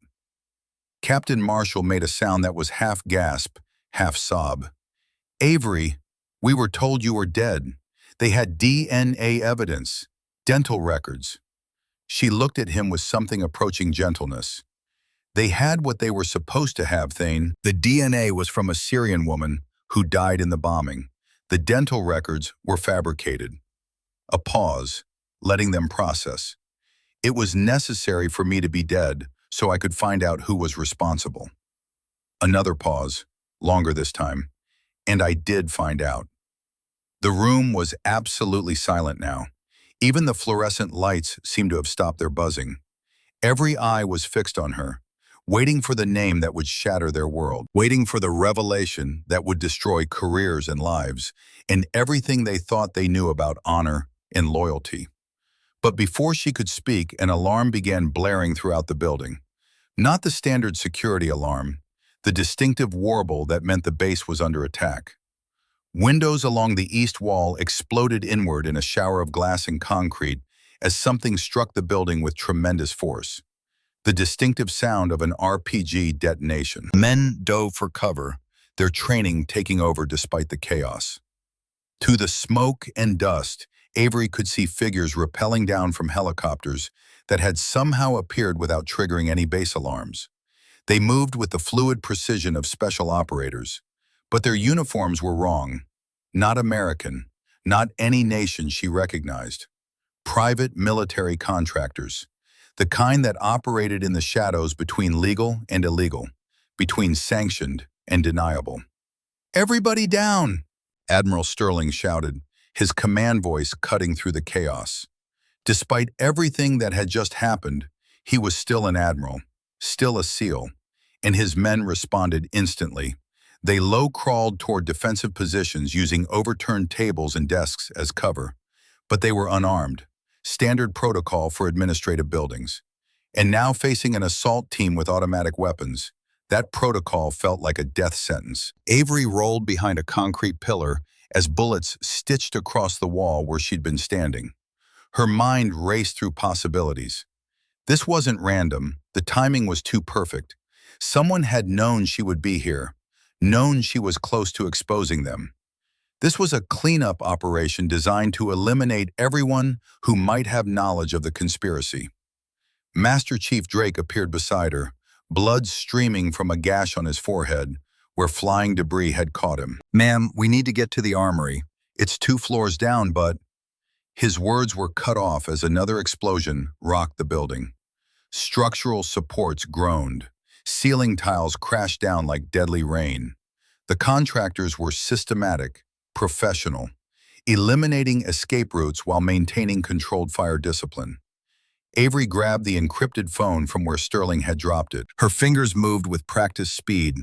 Captain Marshall made a sound that was half gasp, half sob. Avery, we were told you were dead. They had DNA evidence, dental records. She looked at him with something approaching gentleness. They had what they were supposed to have, Thane. The DNA was from a Syrian woman who died in the bombing. The dental records were fabricated. A pause, letting them process. It was necessary for me to be dead so I could find out who was responsible. Another pause, longer this time, and I did find out. The room was absolutely silent now. Even the fluorescent lights seemed to have stopped their buzzing. Every eye was fixed on her, waiting for the name that would shatter their world, waiting for the revelation that would destroy careers and lives, and everything they thought they knew about honor and loyalty. But before she could speak, an alarm began blaring throughout the building. Not the standard security alarm, the distinctive warble that meant the base was under attack. Windows along the east wall exploded inward in a shower of glass and concrete as something struck the building with tremendous force. The distinctive sound of an RPG detonation. Men dove for cover, their training taking over despite the chaos. To the smoke and dust, Avery could see figures rappelling down from helicopters that had somehow appeared without triggering any base alarms. They moved with the fluid precision of special operators, but their uniforms were wrong. Not American, not any nation she recognized. Private military contractors, the kind that operated in the shadows between legal and illegal, between sanctioned and deniable. "Everybody down!" Admiral Sterling shouted, his command voice cutting through the chaos. Despite everything that had just happened, he was still an admiral, still a SEAL, and his men responded instantly. They low-crawled toward defensive positions using overturned tables and desks as cover, but they were unarmed, standard protocol for administrative buildings. And now facing an assault team with automatic weapons, that protocol felt like a death sentence. Avery rolled behind a concrete pillar as bullets stitched across the wall where she'd been standing. Her mind raced through possibilities. This wasn't random. The timing was too perfect. Someone had known she would be here, known she was close to exposing them. This was a cleanup operation designed to eliminate everyone who might have knowledge of the conspiracy. Master Chief Drake appeared beside her, blood streaming from a gash on his forehead, where flying debris had caught him. "Ma'am, we need to get to the armory. It's 2 floors down, but..." His words were cut off as another explosion rocked the building. Structural supports groaned. Ceiling tiles crashed down like deadly rain. The contractors were systematic, professional, eliminating escape routes while maintaining controlled fire discipline. Avery grabbed the encrypted phone from where Sterling had dropped it. Her fingers moved with practiced speed,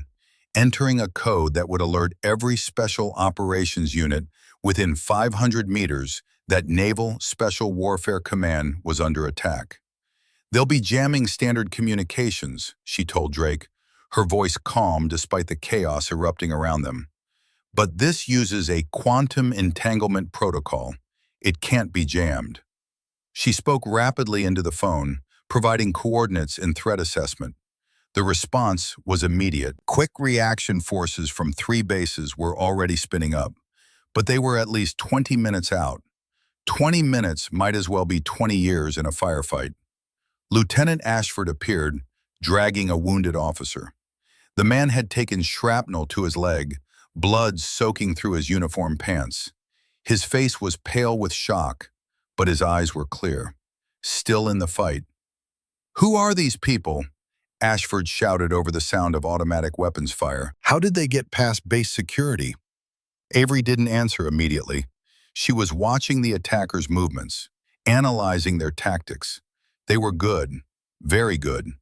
entering a code that would alert every Special Operations Unit within 500 meters that Naval Special Warfare Command was under attack. "They'll be jamming standard communications," she told Drake, her voice calm despite the chaos erupting around them. "But this uses a quantum entanglement protocol. It can't be jammed." She spoke rapidly into the phone, providing coordinates and threat assessment. The response was immediate. Quick reaction forces from 3 bases were already spinning up, but they were at least 20 minutes out. 20 minutes might as well be 20 years in a firefight. Lieutenant Ashford appeared, dragging a wounded officer. The man had taken shrapnel to his leg, blood soaking through his uniform pants. His face was pale with shock, but his eyes were clear, still in the fight. "Who are these people?" Ashford shouted over the sound of automatic weapons fire. "How did they get past base security?" Avery didn't answer immediately. She was watching the attackers' movements, analyzing their tactics. They were good, very good,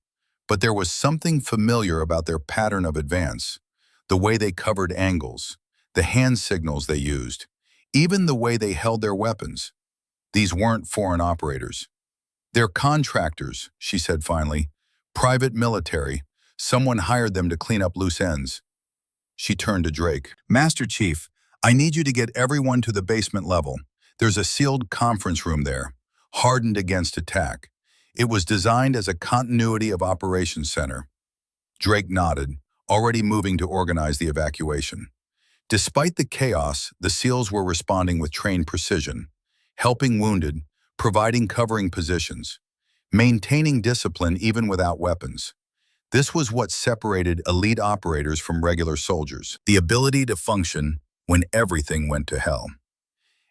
but there was something familiar about their pattern of advance, the way they covered angles, the hand signals they used, even the way they held their weapons. These weren't foreign operators. "They're contractors," she said finally. "Private military. Someone hired them to clean up loose ends." She turned to Drake. "Master Chief, I need you to get everyone to the basement level. There's a sealed conference room there, hardened against attack. It was designed as a continuity of operations center." Drake nodded, already moving to organize the evacuation. Despite the chaos, the SEALs were responding with trained precision, helping wounded, providing covering positions, maintaining discipline even without weapons. This was what separated elite operators from regular soldiers, the ability to function when everything went to hell.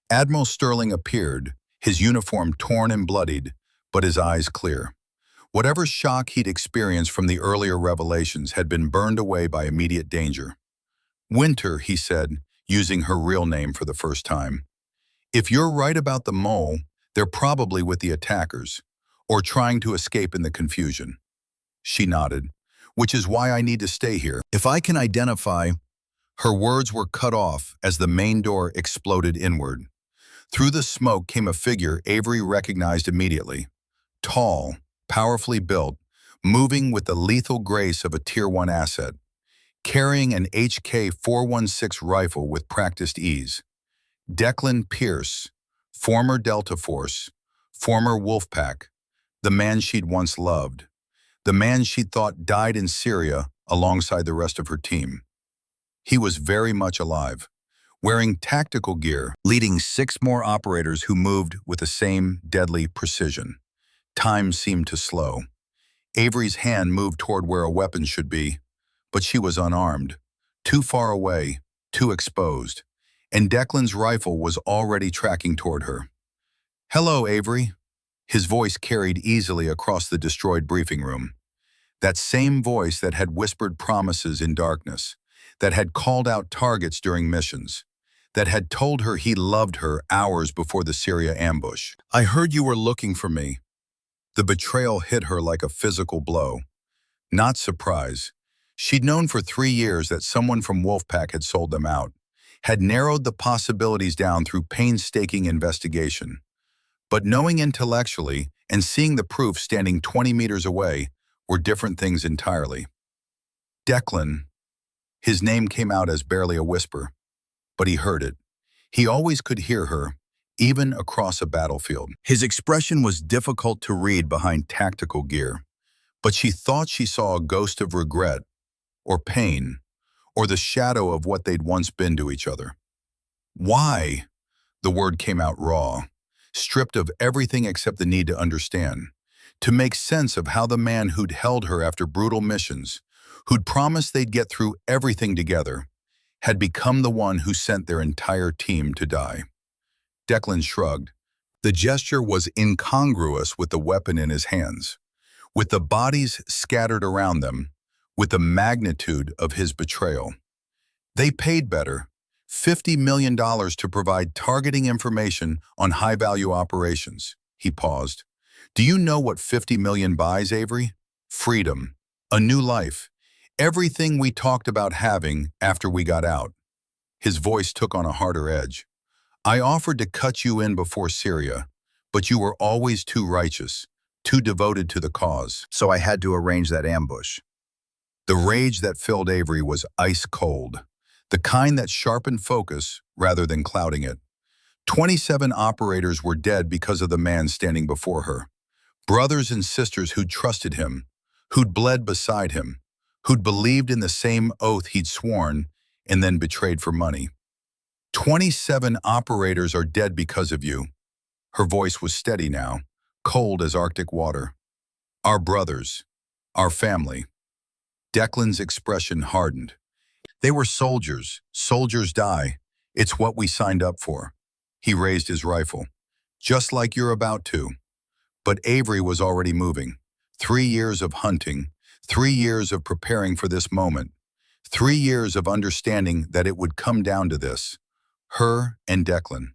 Admiral Sterling appeared, his uniform torn and bloodied, but his eyes clear. Whatever shock he'd experienced from the earlier revelations had been burned away by immediate danger. "Winter," he said, using her real name for the first time. "If you're right about the mole, they're probably with the attackers, or trying to escape in the confusion." She nodded. "Which is why I need to stay here. If I can identify—" Her words were cut off as the main door exploded inward. Through the smoke came a figure Avery recognized immediately. Tall, powerfully built, moving with the lethal grace of a Tier 1 asset, carrying an HK-416 rifle with practiced ease. Declan Pierce, former Delta Force, former Wolfpack, the man she'd once loved, the man she'd thought died in Syria alongside the rest of her team. He was very much alive, wearing tactical gear, leading 6 more operators who moved with the same deadly precision. Time seemed to slow. Avery's hand moved toward where a weapon should be, but she was unarmed, too far away, too exposed, and Declan's rifle was already tracking toward her. "Hello, Avery." His voice carried easily across the destroyed briefing room. That same voice that had whispered promises in darkness, that had called out targets during missions, that had told her he loved her hours before the Syria ambush. "I heard you were looking for me." The betrayal hit her like a physical blow. Not surprise. She'd known for 3 years that someone from Wolfpack had sold them out, had narrowed the possibilities down through painstaking investigation. But knowing intellectually and seeing the proof standing 20 meters away were different things entirely. Declan. His name came out as barely a whisper, but he heard it. He always could hear her, even across a battlefield. His expression was difficult to read behind tactical gear, but she thought she saw a ghost of regret, or pain, or the shadow of what they'd once been to each other. "Why?" The word came out raw, stripped of everything except the need to understand, to make sense of how the man who'd held her after brutal missions, who'd promised they'd get through everything together, had become the one who sent their entire team to die. Declan shrugged. The gesture was incongruous with the weapon in his hands. With the bodies scattered around them, with the magnitude of his betrayal. They paid better, $50 million to provide targeting information on high-value operations. He paused. Do you know what 50 million buys, Avery? Freedom. A new life. Everything we talked about having after we got out. His voice took on a harder edge. I offered to cut you in before Syria, but you were always too righteous, too devoted to the cause. So I had to arrange that ambush. The rage that filled Avery was ice cold, the kind that sharpened focus rather than clouding it. 27 operators were dead because of the man standing before her. Brothers and sisters who'd trusted him, who'd bled beside him, who'd believed in the same oath he'd sworn and then betrayed for money. 27 operators are dead because of you. Her voice was steady now, cold as Arctic water. Our brothers, our family. Declan's expression hardened. They were soldiers. Soldiers die. It's what we signed up for. He raised his rifle. Just like you're about to. But Avery was already moving. 3 years of hunting, 3 years of preparing for this moment, 3 years of understanding that it would come down to this. Her and Declan.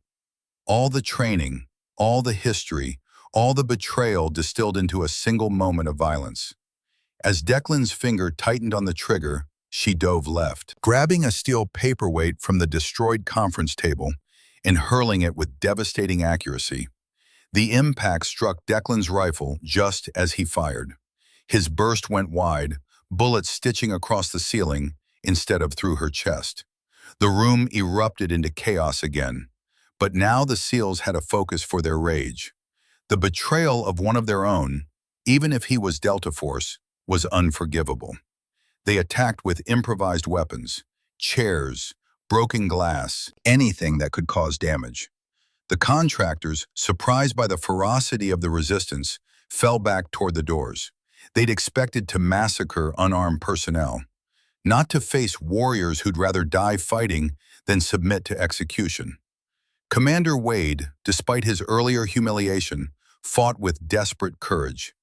All the training, all the history, all the betrayal distilled into a single moment of violence. As Declan's finger tightened on the trigger, she dove left, grabbing a steel paperweight from the destroyed conference table and hurling it with devastating accuracy. The impact struck Declan's rifle just as he fired. His burst went wide, bullets stitching across the ceiling instead of through her chest. The room erupted into chaos again, but now the SEALs had a focus for their rage. The betrayal of one of their own, even if he was Delta Force, was unforgivable. They attacked with improvised weapons, chairs, broken glass, anything that could cause damage. The contractors, surprised by the ferocity of the resistance, fell back toward the doors. They'd expected to massacre unarmed personnel, not to face warriors who'd rather die fighting than submit to execution. Commander Wade, despite his earlier humiliation, fought with desperate courage.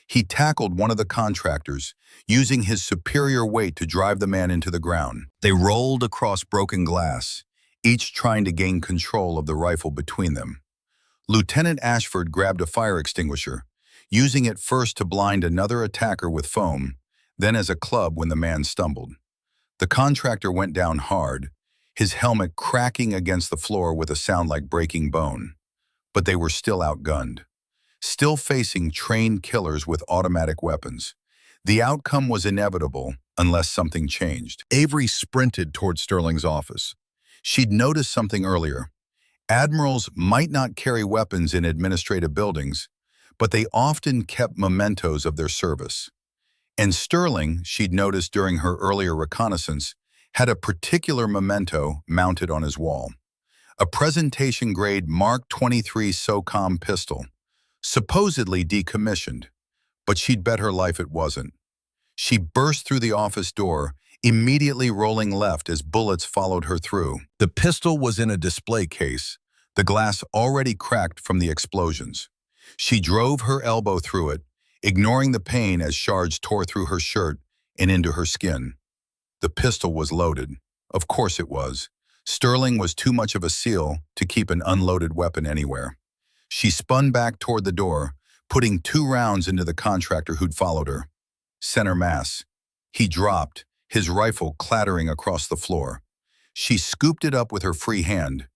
He tackled one of the contractors, using his superior weight to drive the man into the ground. They rolled across broken glass, each trying to gain control of the rifle between them. Lieutenant Ashford grabbed a fire extinguisher, using it first to blind another attacker with foam, then as a club when the man stumbled. The contractor went down hard, his helmet cracking against the floor with a sound like breaking bone. But they were still outgunned, still facing trained killers with automatic weapons. The outcome was inevitable unless something changed. Avery sprinted toward Sterling's office. She'd noticed something earlier. Admirals might not carry weapons in administrative buildings, but they often kept mementos of their service. And Sterling, she'd noticed during her earlier reconnaissance, had a particular memento mounted on his wall. A presentation-grade Mark 23 SOCOM pistol, supposedly decommissioned, but she'd bet her life it wasn't. She burst through the office door, immediately rolling left as bullets followed her through. The pistol was in a display case, the glass already cracked from the explosions. She drove her elbow through it, ignoring the pain as shards tore through her shirt and into her skin. The pistol was loaded. Of course it was. Sterling was too much of a SEAL to keep an unloaded weapon anywhere. She spun back toward the door, putting 2 rounds into the contractor who'd followed her. Center mass. He dropped, his rifle clattering across the floor. She scooped it up with her free hand.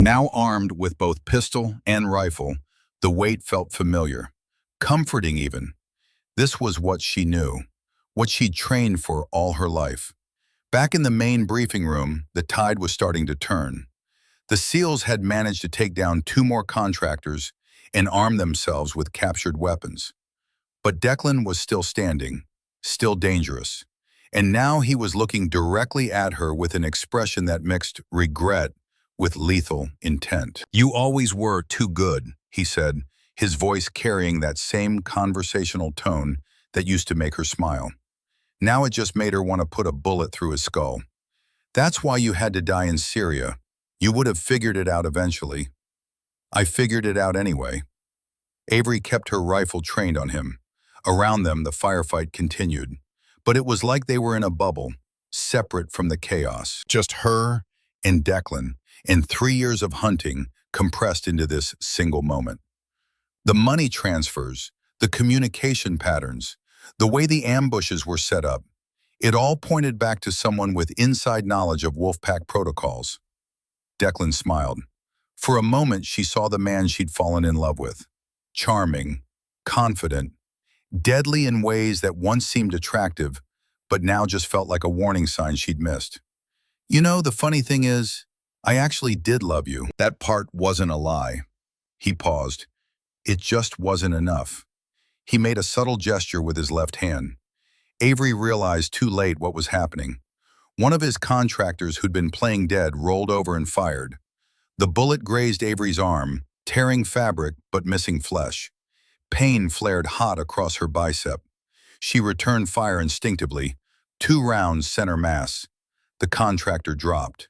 Now armed with both pistol and rifle, the weight felt familiar, comforting even. This was what she knew, what she'd trained for all her life. Back in the main briefing room, the tide was starting to turn. The SEALs had managed to take down 2 more contractors and arm themselves with captured weapons. But Declan was still standing, still dangerous. And now he was looking directly at her with an expression that mixed regret with lethal intent. "You always were too good," he said, his voice carrying that same conversational tone that used to make her smile. Now it just made her want to put a bullet through his skull. "That's why you had to die in Syria. You would have figured it out eventually." "I figured it out anyway." Avery kept her rifle trained on him. Around them, the firefight continued. but it was like they were in a bubble, separate from the chaos. Just her and Declan, and 3 years of hunting compressed into this single moment. The money transfers, the communication patterns, the way the ambushes were set up, it all pointed back to someone with inside knowledge of Wolfpack protocols. Declan smiled. For a moment, she saw the man she'd fallen in love with. Charming, confident, deadly in ways that once seemed attractive, but now just felt like a warning sign she'd missed. You know, the funny thing is, I actually did love you. That part wasn't a lie. He paused. It just wasn't enough. He made a subtle gesture with his left hand. Avery realized too late what was happening. One of his contractors who'd been playing dead rolled over and fired. The bullet grazed Avery's arm, tearing fabric but missing flesh. Pain flared hot across her bicep. She returned fire instinctively. 2 rounds center mass. The contractor dropped.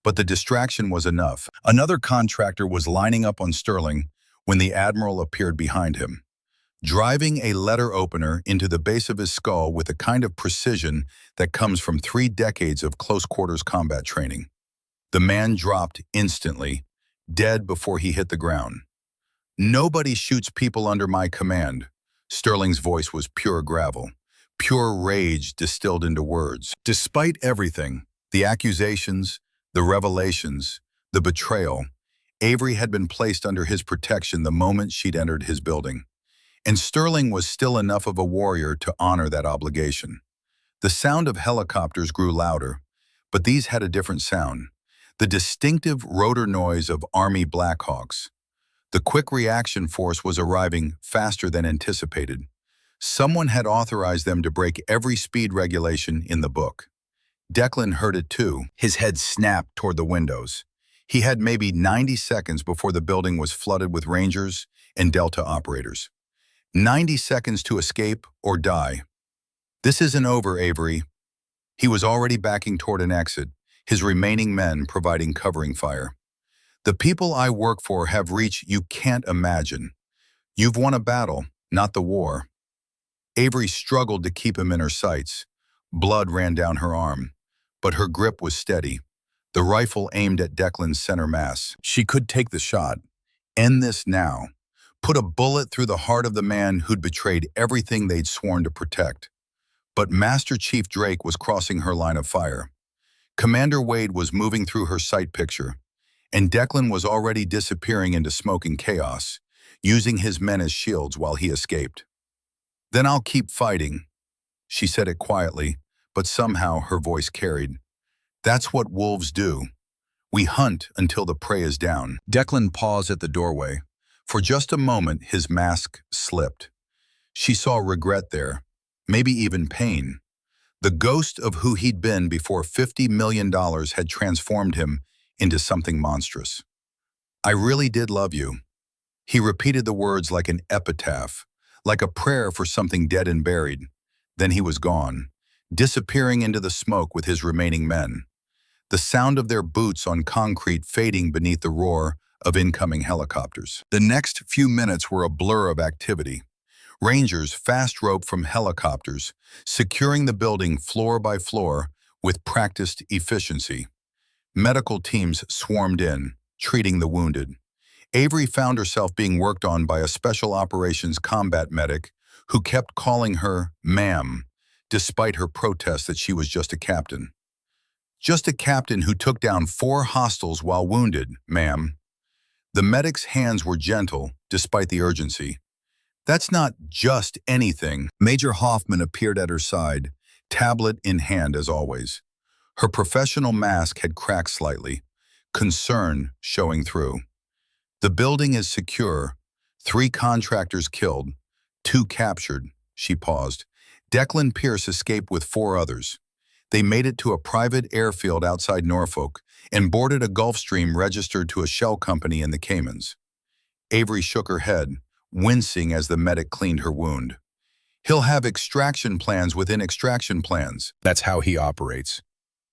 But the distraction was enough. Another contractor was lining up on Sterling when the Admiral appeared behind him, driving a letter opener into the base of his skull with a kind of precision that comes from 3 decades of close-quarters combat training. The man dropped instantly, dead before he hit the ground. "Nobody shoots people under my command." Sterling's voice was pure gravel, pure rage distilled into words. Despite everything, the accusations, the revelations, the betrayal, Avery had been placed under his protection the moment she'd entered his building. And Sterling was still enough of a warrior to honor that obligation. The sound of helicopters grew louder, but these had a different sound. The distinctive rotor noise of Army Blackhawks. The quick reaction force was arriving faster than anticipated. Someone had authorized them to break every speed regulation in the book. Declan heard it too. His head snapped toward the windows. He had maybe 90 seconds before the building was flooded with Rangers and Delta operators. 90 seconds to escape or die. "This isn't over, Avery." He was already backing toward an exit, his remaining men providing covering fire. "The people I work for have reach you can't imagine. You've won a battle, not the war." Avery struggled to keep him in her sights. Blood ran down her arm, but her grip was steady, the rifle aimed at Declan's center mass. She could take the shot, end this now, put a bullet through the heart of the man who'd betrayed everything they'd sworn to protect. But Master Chief Drake was crossing her line of fire. Commander Wade was moving through her sight picture, and Declan was already disappearing into smoke and chaos, using his men as shields while he escaped. "Then I'll keep fighting." She said it quietly, but somehow her voice carried. "That's what wolves do. We hunt until the prey is down." Declan paused at the doorway. For just a moment, his mask slipped. She saw regret there, maybe even pain. The ghost of who he'd been before $50 million had transformed him into something monstrous. "I really did love you." He repeated the words like an epitaph, like a prayer for something dead and buried. Then he was gone, disappearing into the smoke with his remaining men. The sound of their boots on concrete fading beneath the roar of incoming helicopters. The next few minutes were a blur of activity. Rangers fast roped from helicopters, securing the building floor by floor with practiced efficiency. Medical teams swarmed in, treating the wounded. Avery found herself being worked on by a special operations combat medic who kept calling her ma'am, despite her protest that she was just a captain. "Just a captain who took down 4 hostiles while wounded, ma'am." The medic's hands were gentle, despite the urgency. "That's not just anything." Major Hoffman appeared at her side, tablet in hand as always. Her professional mask had cracked slightly, concern showing through. "The building is secure. 3 contractors killed, 2 captured." She paused. "Declan Pierce escaped with 4 others. They made it to a private airfield outside Norfolk and boarded a Gulfstream registered to a shell company in the Caymans." Avery shook her head, wincing as the medic cleaned her wound. "He'll have extraction plans within extraction plans. That's how he operates."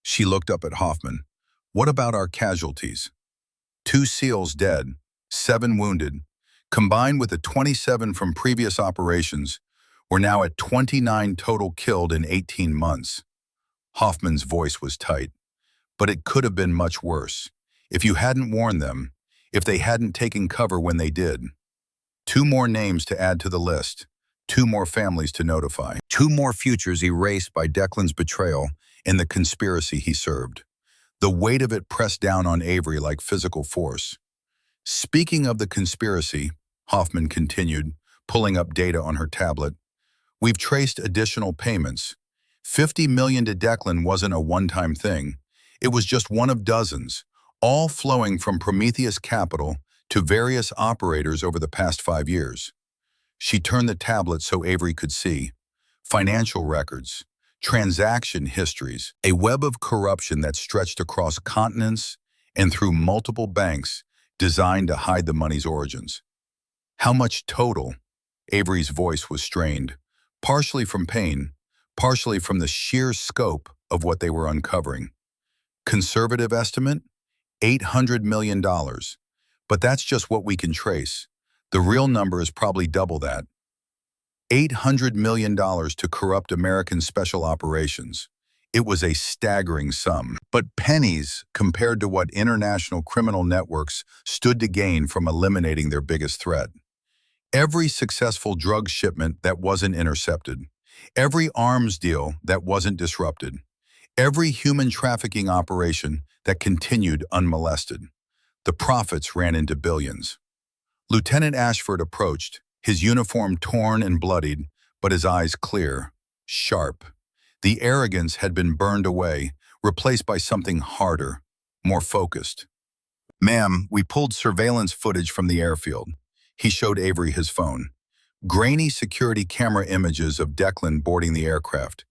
She looked up at Hoffman. "What about our casualties?" 2 SEALs dead, 7 wounded. Combined with the 27 from previous operations, We're now at 29 total killed in 18 months. Hoffman's voice was tight. But it could have been much worse. If you hadn't warned them, if they hadn't taken cover when they did. 2 more names to add to the list. 2 more families to notify. 2 more futures erased by Declan's betrayal and the conspiracy he served. The weight of it pressed down on Avery like physical force. Speaking of the conspiracy, Hoffman continued, pulling up data on her tablet, we've traced additional payments. $50 million to Declan wasn't a one-time thing. It was just one of dozens, all flowing from Prometheus Capital to various operators over the past 5 years. She turned the tablet so Avery could see. Financial records, transaction histories, a web of corruption that stretched across continents and through multiple banks designed to hide the money's origins. How much total? Avery's voice was strained, partially from pain, partially from the sheer scope of what they were uncovering. Conservative estimate? $800 million. But that's just what we can trace. The real number is probably double that. $800 million to corrupt American special operations. It was a staggering sum, but pennies compared to what international criminal networks stood to gain from eliminating their biggest threat. Every successful drug shipment that wasn't intercepted, every arms deal that wasn't disrupted, every human trafficking operation that continued unmolested. The profits ran into billions. Lieutenant Ashford approached, his uniform torn and bloodied, but his eyes clear, sharp. The arrogance had been burned away, replaced by something harder, more focused. Ma'am, we pulled surveillance footage from the airfield. He showed Avery his phone. Grainy security camera images of Declan boarding the aircraft.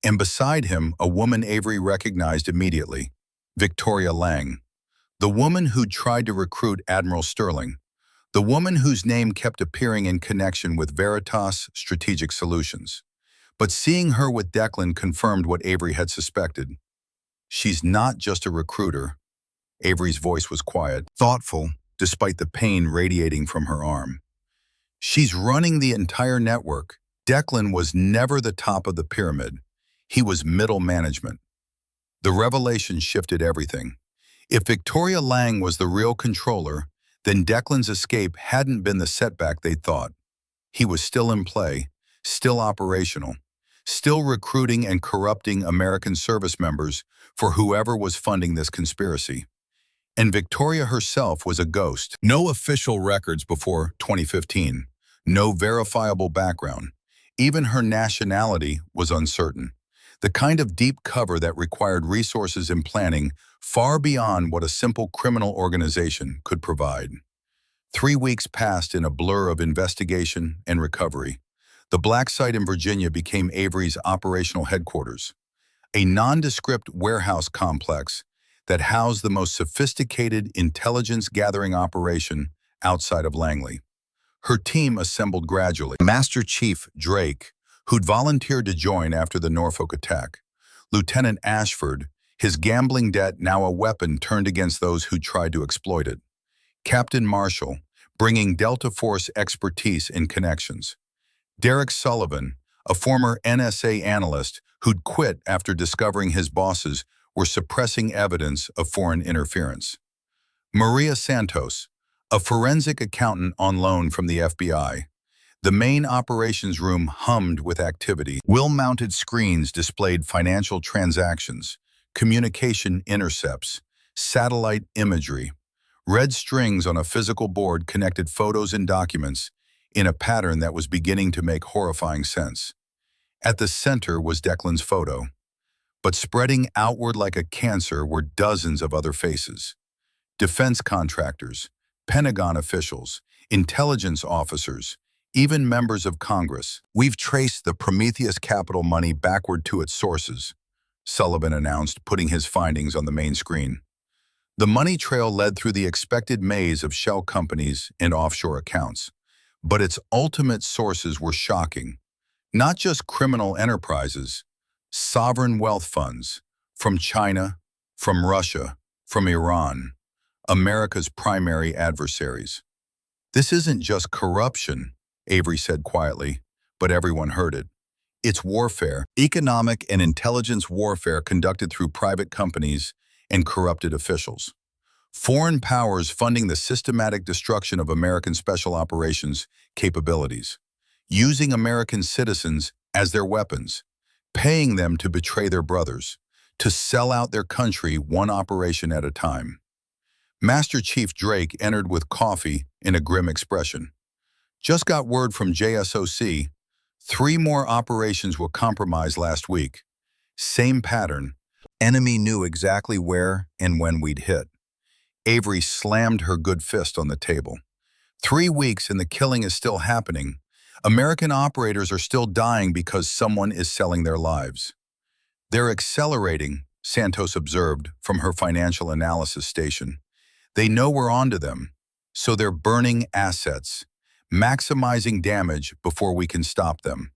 And beside him, a woman Avery recognized immediately, Victoria Lang. The woman who'd tried to recruit Admiral Sterling. The woman whose name kept appearing in connection with Veritas Strategic Solutions. But seeing her with Declan confirmed what Avery had suspected. She's not just a recruiter. Avery's voice was quiet, thoughtful, despite the pain radiating from her arm. She's running the entire network. Declan was never the top of the pyramid. He was middle management. The revelation shifted everything. If Victoria Lang was the real controller, then Declan's escape hadn't been the setback they'd thought. He was still in play, still operational, still recruiting and corrupting American service members for whoever was funding this conspiracy. And Victoria herself was a ghost. No official records before 2015, no verifiable background. Even her nationality was uncertain. The kind of deep cover that required resources and planning far beyond what a simple criminal organization could provide. 3 weeks passed in a blur of investigation and recovery. The black site in Virginia became Avery's operational headquarters, a nondescript warehouse complex that housed the most sophisticated intelligence-gathering operation outside of Langley. Her team assembled gradually. Master Chief Drake, who'd volunteered to join after the Norfolk attack. Lieutenant Ashford, his gambling debt now a weapon turned against those who tried to exploit it. Captain Marshall, bringing Delta Force expertise and connections. Derek Sullivan, a former NSA analyst who'd quit after discovering his bosses were suppressing evidence of foreign interference. Maria Santos, a forensic accountant on loan from the FBI. The main operations room hummed with activity. Wheel-mounted screens displayed financial transactions, communication intercepts, satellite imagery. Red strings on a physical board connected photos and documents in a pattern that was beginning to make horrifying sense. At the center was Declan's photo, but spreading outward like a cancer were dozens of other faces. Defense contractors, Pentagon officials, intelligence officers, even members of Congress. We've traced the Prometheus Capital money backward to its sources, Sullivan announced, putting his findings on the main screen. The money trail led through the expected maze of shell companies and offshore accounts, but its ultimate sources were shocking. Not just criminal enterprises, sovereign wealth funds, from China, from Russia, from Iran, America's primary adversaries. This isn't just corruption, Avery said quietly, but everyone heard it. It's warfare, economic and intelligence warfare conducted through private companies and corrupted officials. Foreign powers funding the systematic destruction of American special operations capabilities, using American citizens as their weapons, paying them to betray their brothers, to sell out their country one operation at a time. Master Chief Drake entered with coffee in a grim expression. Just got word from JSOC, 3 more operations were compromised last week. Same pattern. Enemy knew exactly where and when we'd hit. Avery slammed her good fist on the table. 3 weeks and the killing is still happening. American operators are still dying because someone is selling their lives. They're accelerating, Santos observed from her financial analysis station. They know we're onto them, so they're burning assets, maximizing damage before we can stop them.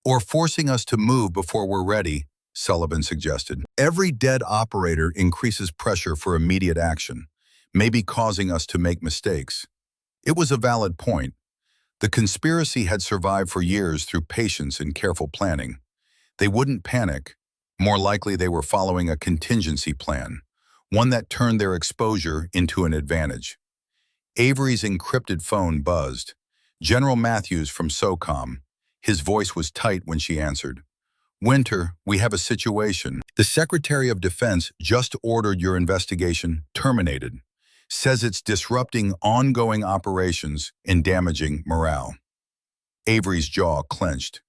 Or forcing us to move before we're ready, Sullivan suggested. Every dead operator increases pressure for immediate action, maybe causing us to make mistakes. It was a valid point. The conspiracy had survived for years through patience and careful planning. They wouldn't panic. More likely they were following a contingency plan, one that turned their exposure into an advantage. Avery's encrypted phone buzzed. General Matthews from SOCOM. His voice was tight when she answered. Winter, we have a situation. The Secretary of Defense just ordered your investigation terminated. Says it's disrupting ongoing operations and damaging morale. Avery's jaw clenched.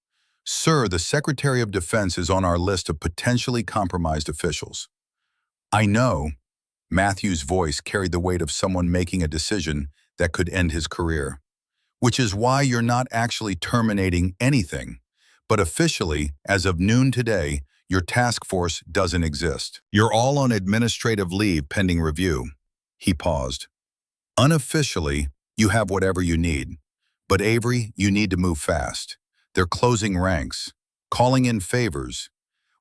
Sir, the Secretary of Defense is on our list of potentially compromised officials. I know. Matthews' voice carried the weight of someone making a decision that could end his career. Which is why you're not actually terminating anything. But officially, as of noon today, your task force doesn't exist. You're all on administrative leave pending review. He paused. Unofficially, you have whatever you need. But Avery, you need to move fast. They're closing ranks, calling in favors.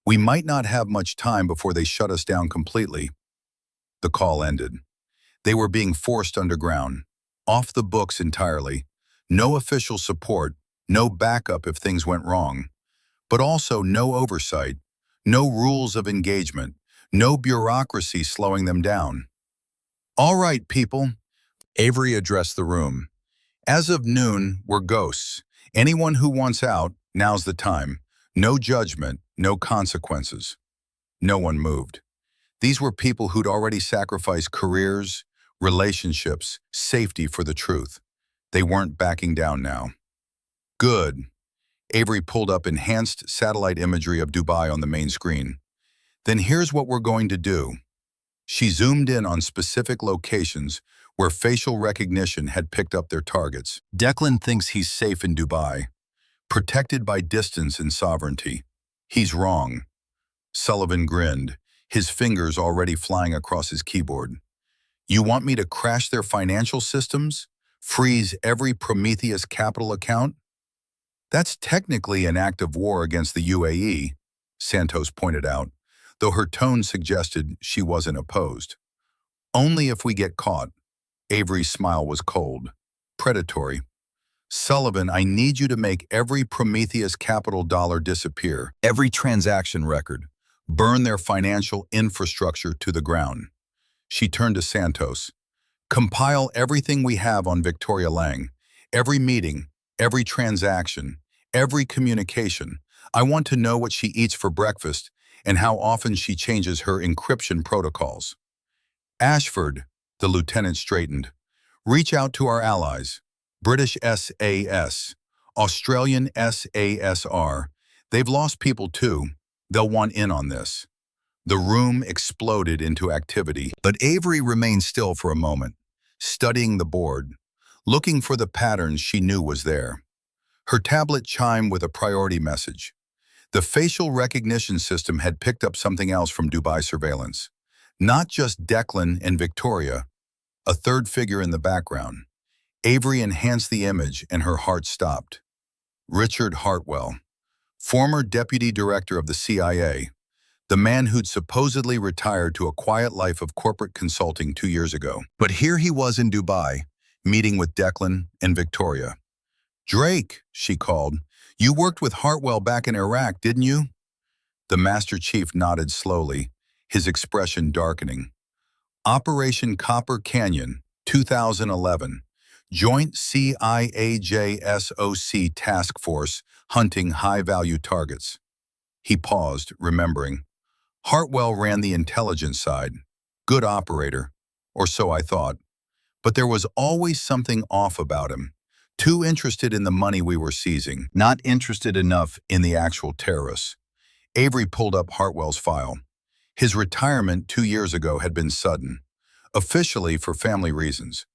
We might not have much time before they shut us down completely. The call ended. They were being forced underground, off the books entirely. No official support, no backup if things went wrong. But also no oversight, no rules of engagement, no bureaucracy slowing them down. All right, people, Avery addressed the room. As of noon, we're ghosts. Anyone who wants out, now's the time. No judgment, no consequences. No one moved. These were people who'd already sacrificed careers, relationships, safety for the truth. They weren't backing down now. Good. Avery pulled up enhanced satellite imagery of Dubai on the main screen. Then here's what we're going to do. She zoomed in on specific locations where facial recognition had picked up their targets. Declan thinks he's safe in Dubai, protected by distance and sovereignty. He's wrong. Sullivan grinned, his fingers already flying across his keyboard. You want me to crash their financial systems? Freeze every Prometheus capital account? That's technically an act of war against the UAE, Santos pointed out, though her tone suggested she wasn't opposed. Only if we get caught. Avery's smile was cold, predatory. Sullivan, I need you to make every Prometheus capital dollar disappear, every transaction record, burn their financial infrastructure to the ground. She turned to Santos. Compile everything we have on Victoria Lang, every meeting, every transaction, every communication. I want to know what she eats for breakfast and how often she changes her encryption protocols. Ashford, the lieutenant straightened. Reach out to our allies. British SAS, Australian SASR. They've lost people too. They'll want in on this. The room exploded into activity, but Avery remained still for a moment, studying the board, looking for the patterns she knew was there. Her tablet chimed with a priority message. The facial recognition system had picked up something else from Dubai surveillance. Not just Declan and Victoria, a third figure in the background. Avery enhanced the image and her heart stopped. Richard Hartwell, former deputy director of the CIA, the man who'd supposedly retired to a quiet life of corporate consulting 2 years ago. But here he was in Dubai, meeting with Declan and Victoria. Drake, she called, You worked with Hartwell back in Iraq, didn't you? The Master Chief nodded slowly, his expression darkening. Operation Copper Canyon, 2011. Joint CIAJSOC Task Force hunting high-value targets. He paused, remembering. Hartwell ran the intelligence side. Good operator, or so I thought. But there was always something off about him. Too interested in the money we were seizing, not interested enough in the actual terrorists. Avery pulled up Hartwell's file. His retirement 2 years ago had been sudden, officially for family reasons.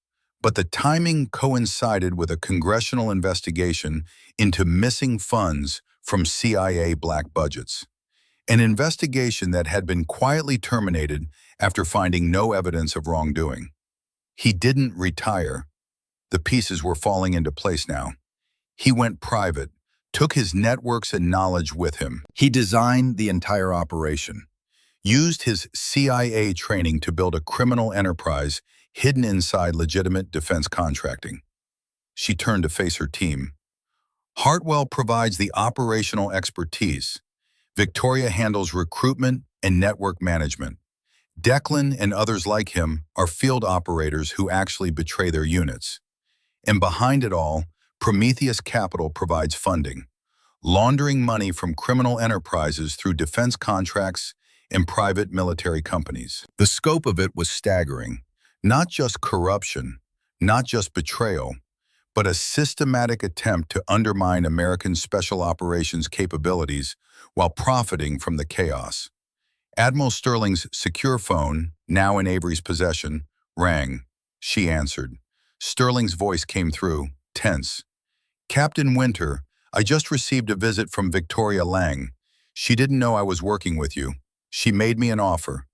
But the timing coincided with a congressional investigation into missing funds from CIA black budgets. An investigation that had been quietly terminated after finding no evidence of wrongdoing. He didn't retire. The pieces were falling into place now. He went private, took his networks and knowledge with him. He designed the entire operation, used his CIA training to build a criminal enterprise hidden inside legitimate defense contracting. She turned to face her team. Hartwell provides the operational expertise. Victoria handles recruitment and network management. Declan and others like him are field operators who actually betray their units. And behind it all, Prometheus Capital provides funding, laundering money from criminal enterprises through defense contracts and private military companies. The scope of it was staggering. Not just corruption, not just betrayal, but a systematic attempt to undermine American special operations capabilities while profiting from the chaos. Admiral Sterling's secure phone, now in Avery's possession, rang. She answered. Sterling's voice came through, tense. Captain Winter, I just received a visit from Victoria Lang. She didn't know I was working with you. She made me an offer.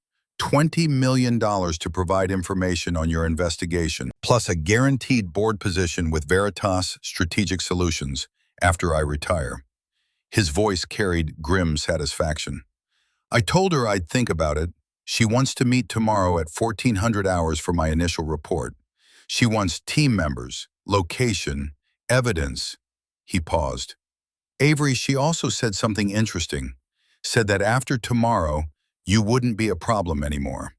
$20 million to provide information on your investigation, plus a guaranteed board position with Veritas Strategic Solutions after I retire. His voice carried grim satisfaction. I told her I'd think about it. She wants to meet tomorrow at 1400 hours for my initial report. She wants team members, location, evidence. He paused. Avery, she also said something interesting. Said that after tomorrow, you wouldn't be a problem anymore.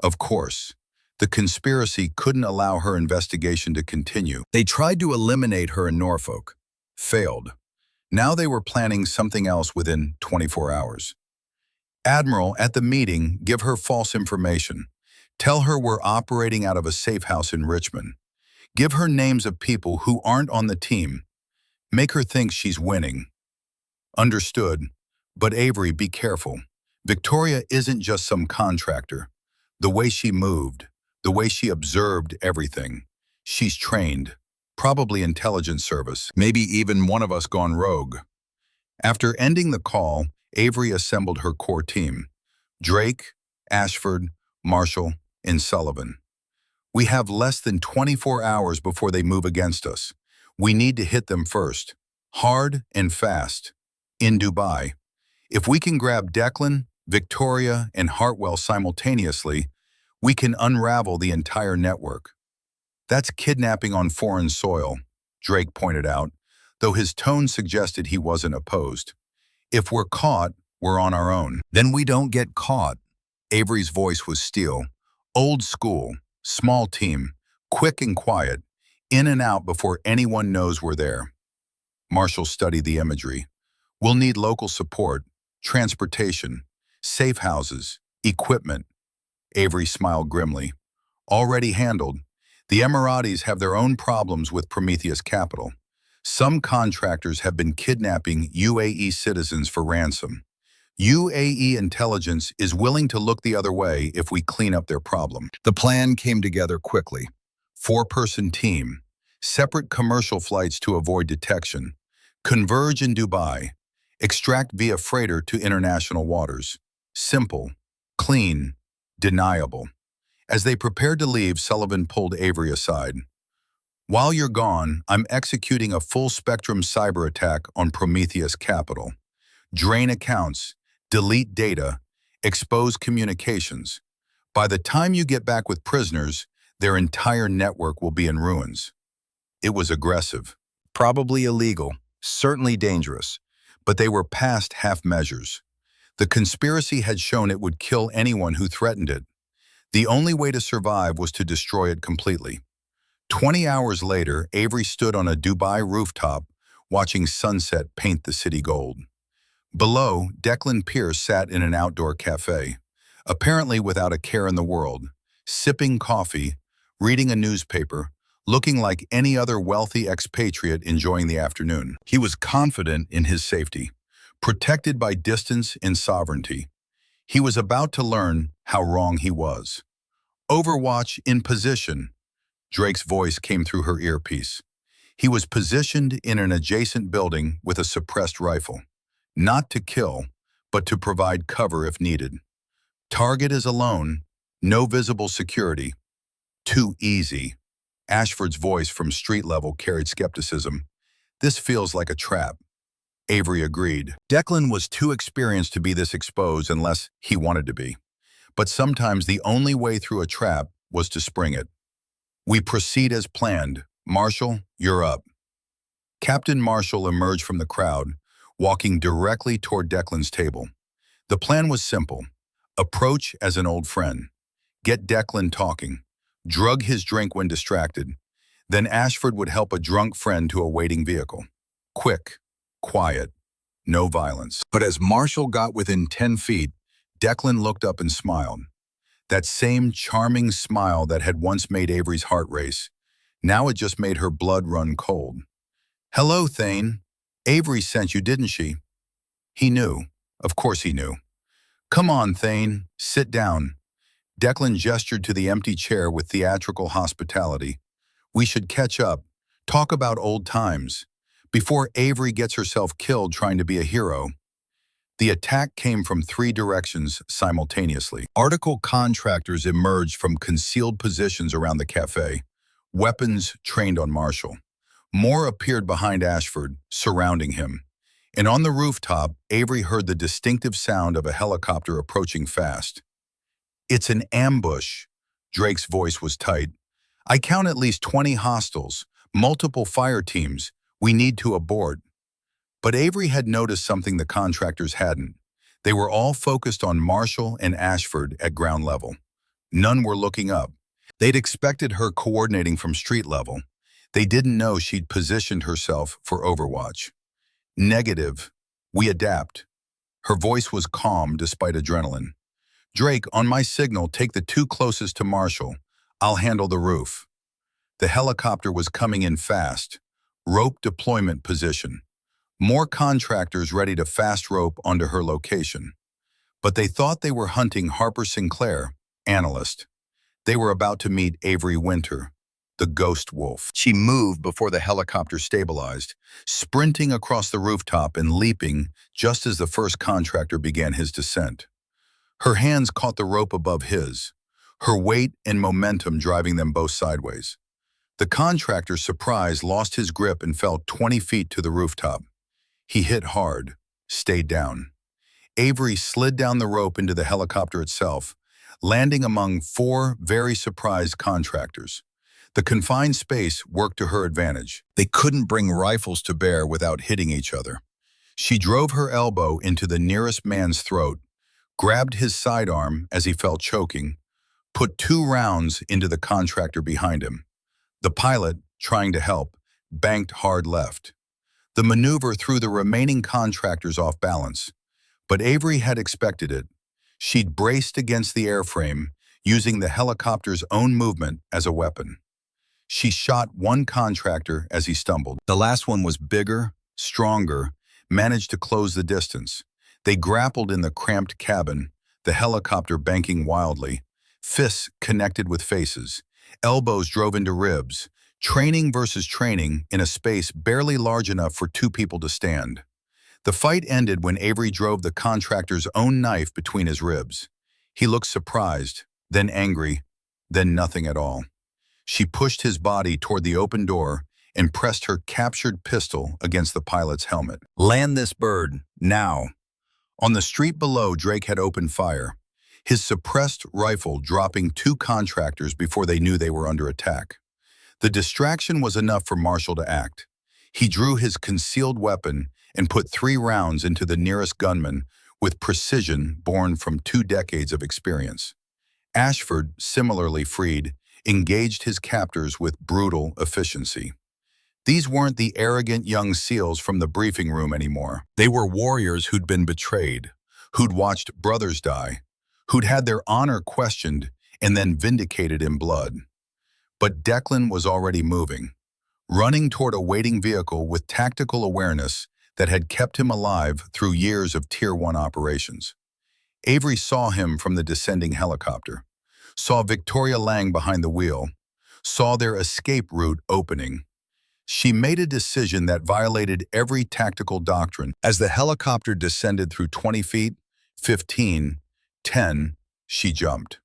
Of course, the conspiracy couldn't allow her investigation to continue. They tried to eliminate her in Norfolk. Failed. Now they were planning something else within 24 hours. Admiral, at the meeting, give her false information. Tell her we're operating out of a safe house in Richmond. Give her names of people who aren't on the team. Make her think she's winning. Understood. But Avery, be careful. Victoria isn't just some contractor. The way she moved, the way she observed everything. She's trained. Probably intelligence service. Maybe even one of us gone rogue. After ending the call, Avery assembled her core team. Drake, Ashford, Marshall, and Sullivan. We have less than 24 hours before they move against us. We need to hit them first. Hard and fast. In Dubai. If we can grab Declan, Victoria, and Hartwell simultaneously, we can unravel the entire network. That's kidnapping on foreign soil, Drake pointed out, though his tone suggested he wasn't opposed. If we're caught, we're on our own. Then we don't get caught. Avery's voice was steel. Old school, small team, quick and quiet, in and out before anyone knows we're there. Marshall studied the imagery. We'll need local support, transportation, safe houses, equipment. Avery smiled grimly. Already handled. The Emiratis have their own problems with Prometheus Capital. Some contractors have been kidnapping UAE citizens for ransom. UAE intelligence is willing to look the other way if we clean up their problem. The plan came together quickly. 4-person team, separate commercial flights to avoid detection, converge in Dubai, extract via freighter to international waters. Simple, clean, deniable. As they prepared to leave, Sullivan pulled Avery aside. While you're gone, I'm executing a full-spectrum cyber attack on Prometheus Capital. Drain accounts, delete data, expose communications. By the time you get back with prisoners, their entire network will be in ruins. It was aggressive, probably illegal, Certainly dangerous, but they were past half measures. The conspiracy had shown it would kill anyone who threatened it. The only way to survive was to destroy it completely. 20 hours later, Avery stood on a Dubai rooftop, watching sunset paint the city gold. Below, Declan Pierce sat in an outdoor cafe, apparently without a care in the world, sipping coffee, reading a newspaper, looking like any other wealthy expatriate enjoying the afternoon. He was confident in his safety, protected by distance and sovereignty. He was about to learn how wrong he was. "Overwatch in position," Drake's voice came through her earpiece. He was positioned in an adjacent building with a suppressed rifle. Not to kill, but to provide cover if needed. Target is alone, no visible security. Too easy. Ashford's voice from street level carried skepticism. "This feels like a trap." Avery agreed. Declan was too experienced to be this exposed unless he wanted to be. But sometimes the only way through a trap was to spring it. "We proceed as planned. Marshall, you're up." Captain Marshall emerged from the crowd, walking directly toward Declan's table. The plan was simple. Approach as an old friend. Get Declan talking. Drug his drink when distracted. Then Ashford would help a drunk friend to a waiting vehicle. Quick, quiet, no violence. But as Marshall got within 10 feet, Declan looked up and smiled. That same charming smile that had once made Avery's heart race. Now it just made her blood run cold. "Hello, Thane. Avery sent you, didn't she?" He knew. Of course he knew. "Come on, Thane. Sit down." Declan gestured to the empty chair with theatrical hospitality. "We should catch up, talk about old times, before Avery gets herself killed trying to be a hero." The attack came from 3 directions simultaneously. Article contractors emerged from concealed positions around the cafe, weapons trained on Marshall. More appeared behind Ashford, surrounding him. And on the rooftop, Avery heard the distinctive sound of a helicopter approaching fast. "It's an ambush." Drake's voice was tight. "I count at least 20 hostiles, multiple fire teams. We need to abort." But Avery had noticed something the contractors hadn't. They were all focused on Marshall and Ashford at ground level. None were looking up. They'd expected her coordinating from street level. They didn't know she'd positioned herself for Overwatch. "Negative. We adapt." Her voice was calm despite adrenaline. "Drake, on my signal, take the 2 closest to Marshall. I'll handle the roof." The helicopter was coming in fast. Rope deployment position. More contractors ready to fast rope onto her location. But they thought they were hunting Harper Sinclair, analyst. They were about to meet Avery Winter, the ghost wolf. She moved before the helicopter stabilized, sprinting across the rooftop and leaping just as the first contractor began his descent. Her hands caught the rope above his, her weight and momentum driving them both sideways. The contractor, surprised, lost his grip and fell 20 feet to the rooftop. He hit hard, stayed down. Avery slid down the rope into the helicopter itself, landing among 4 very surprised contractors. The confined space worked to her advantage. They couldn't bring rifles to bear without hitting each other. She drove her elbow into the nearest man's throat, grabbed his sidearm as he fell choking, put 2 rounds into the contractor behind him. The pilot, trying to help, banked hard left. The maneuver threw the remaining contractors off balance, but Avery had expected it. She'd braced against the airframe, using the helicopter's own movement as a weapon. She shot one contractor as he stumbled. The last one was bigger, stronger, managed to close the distance. They grappled in the cramped cabin, the helicopter banking wildly. Fists connected with faces. Elbows drove into ribs. Training versus training in a space barely large enough for 2 people to stand. The fight ended when Avery drove the contractor's own knife between his ribs. He looked surprised, then angry, then nothing at all. She pushed his body toward the open door and pressed her captured pistol against the pilot's helmet. "Land this bird, now." On the street below, Drake had opened fire, his suppressed rifle dropping 2 contractors before they knew they were under attack. The distraction was enough for Marshall to act. He drew his concealed weapon and put 3 rounds into the nearest gunman with precision born from 2 decades of experience. Ashford, similarly freed, engaged his captors with brutal efficiency. These weren't the arrogant young SEALs from the briefing room anymore. They were warriors who'd been betrayed, who'd watched brothers die, who'd had their honor questioned and then vindicated in blood. But Declan was already moving, running toward a waiting vehicle with tactical awareness that had kept him alive through years of Tier 1 operations. Avery saw him from the descending helicopter, saw Victoria Lang behind the wheel, saw their escape route opening. She made a decision that violated every tactical doctrine. As the helicopter descended through 20 feet, 15, 10, she jumped,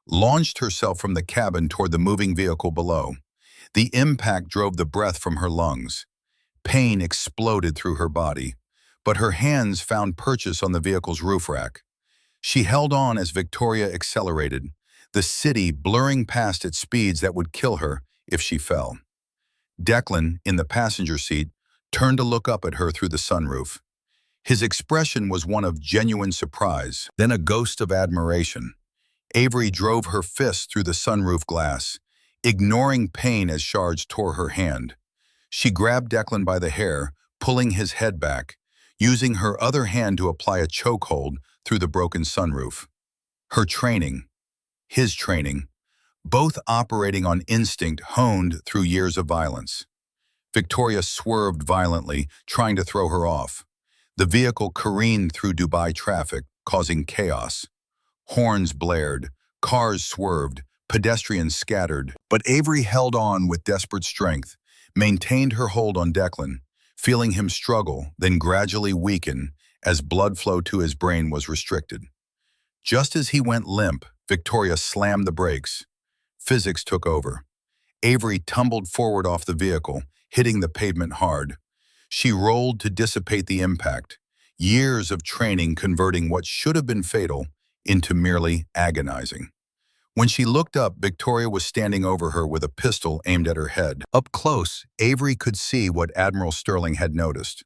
launched herself from the cabin toward the moving vehicle below. The impact drove the breath from her lungs. Pain exploded through her body, but her hands found purchase on the vehicle's roof rack. She held on as Victoria accelerated, the city blurring past at speeds that would kill her if she fell. Declan, in the passenger seat, turned to look up at her through the sunroof. His expression was one of genuine surprise, then a ghost of admiration. Avery drove her fist through the sunroof glass, ignoring pain as shards tore her hand. She grabbed Declan by the hair, pulling his head back, using her other hand to apply a chokehold through the broken sunroof. Her training, his training, both operating on instinct honed through years of violence. Victoria swerved violently, trying to throw her off. The vehicle careened through Dubai traffic, causing chaos. Horns blared, cars swerved, pedestrians scattered. But Avery held on with desperate strength, maintained her hold on Declan, feeling him struggle, then gradually weaken as blood flow to his brain was restricted. Just as he went limp, Victoria slammed the brakes. Physics took over. Avery tumbled forward off the vehicle, hitting the pavement hard. She rolled to dissipate the impact, years of training converting what should have been fatal into merely agonizing. When she looked up, Victoria was standing over her with a pistol aimed at her head. Up close, Avery could see what Admiral Sterling had noticed.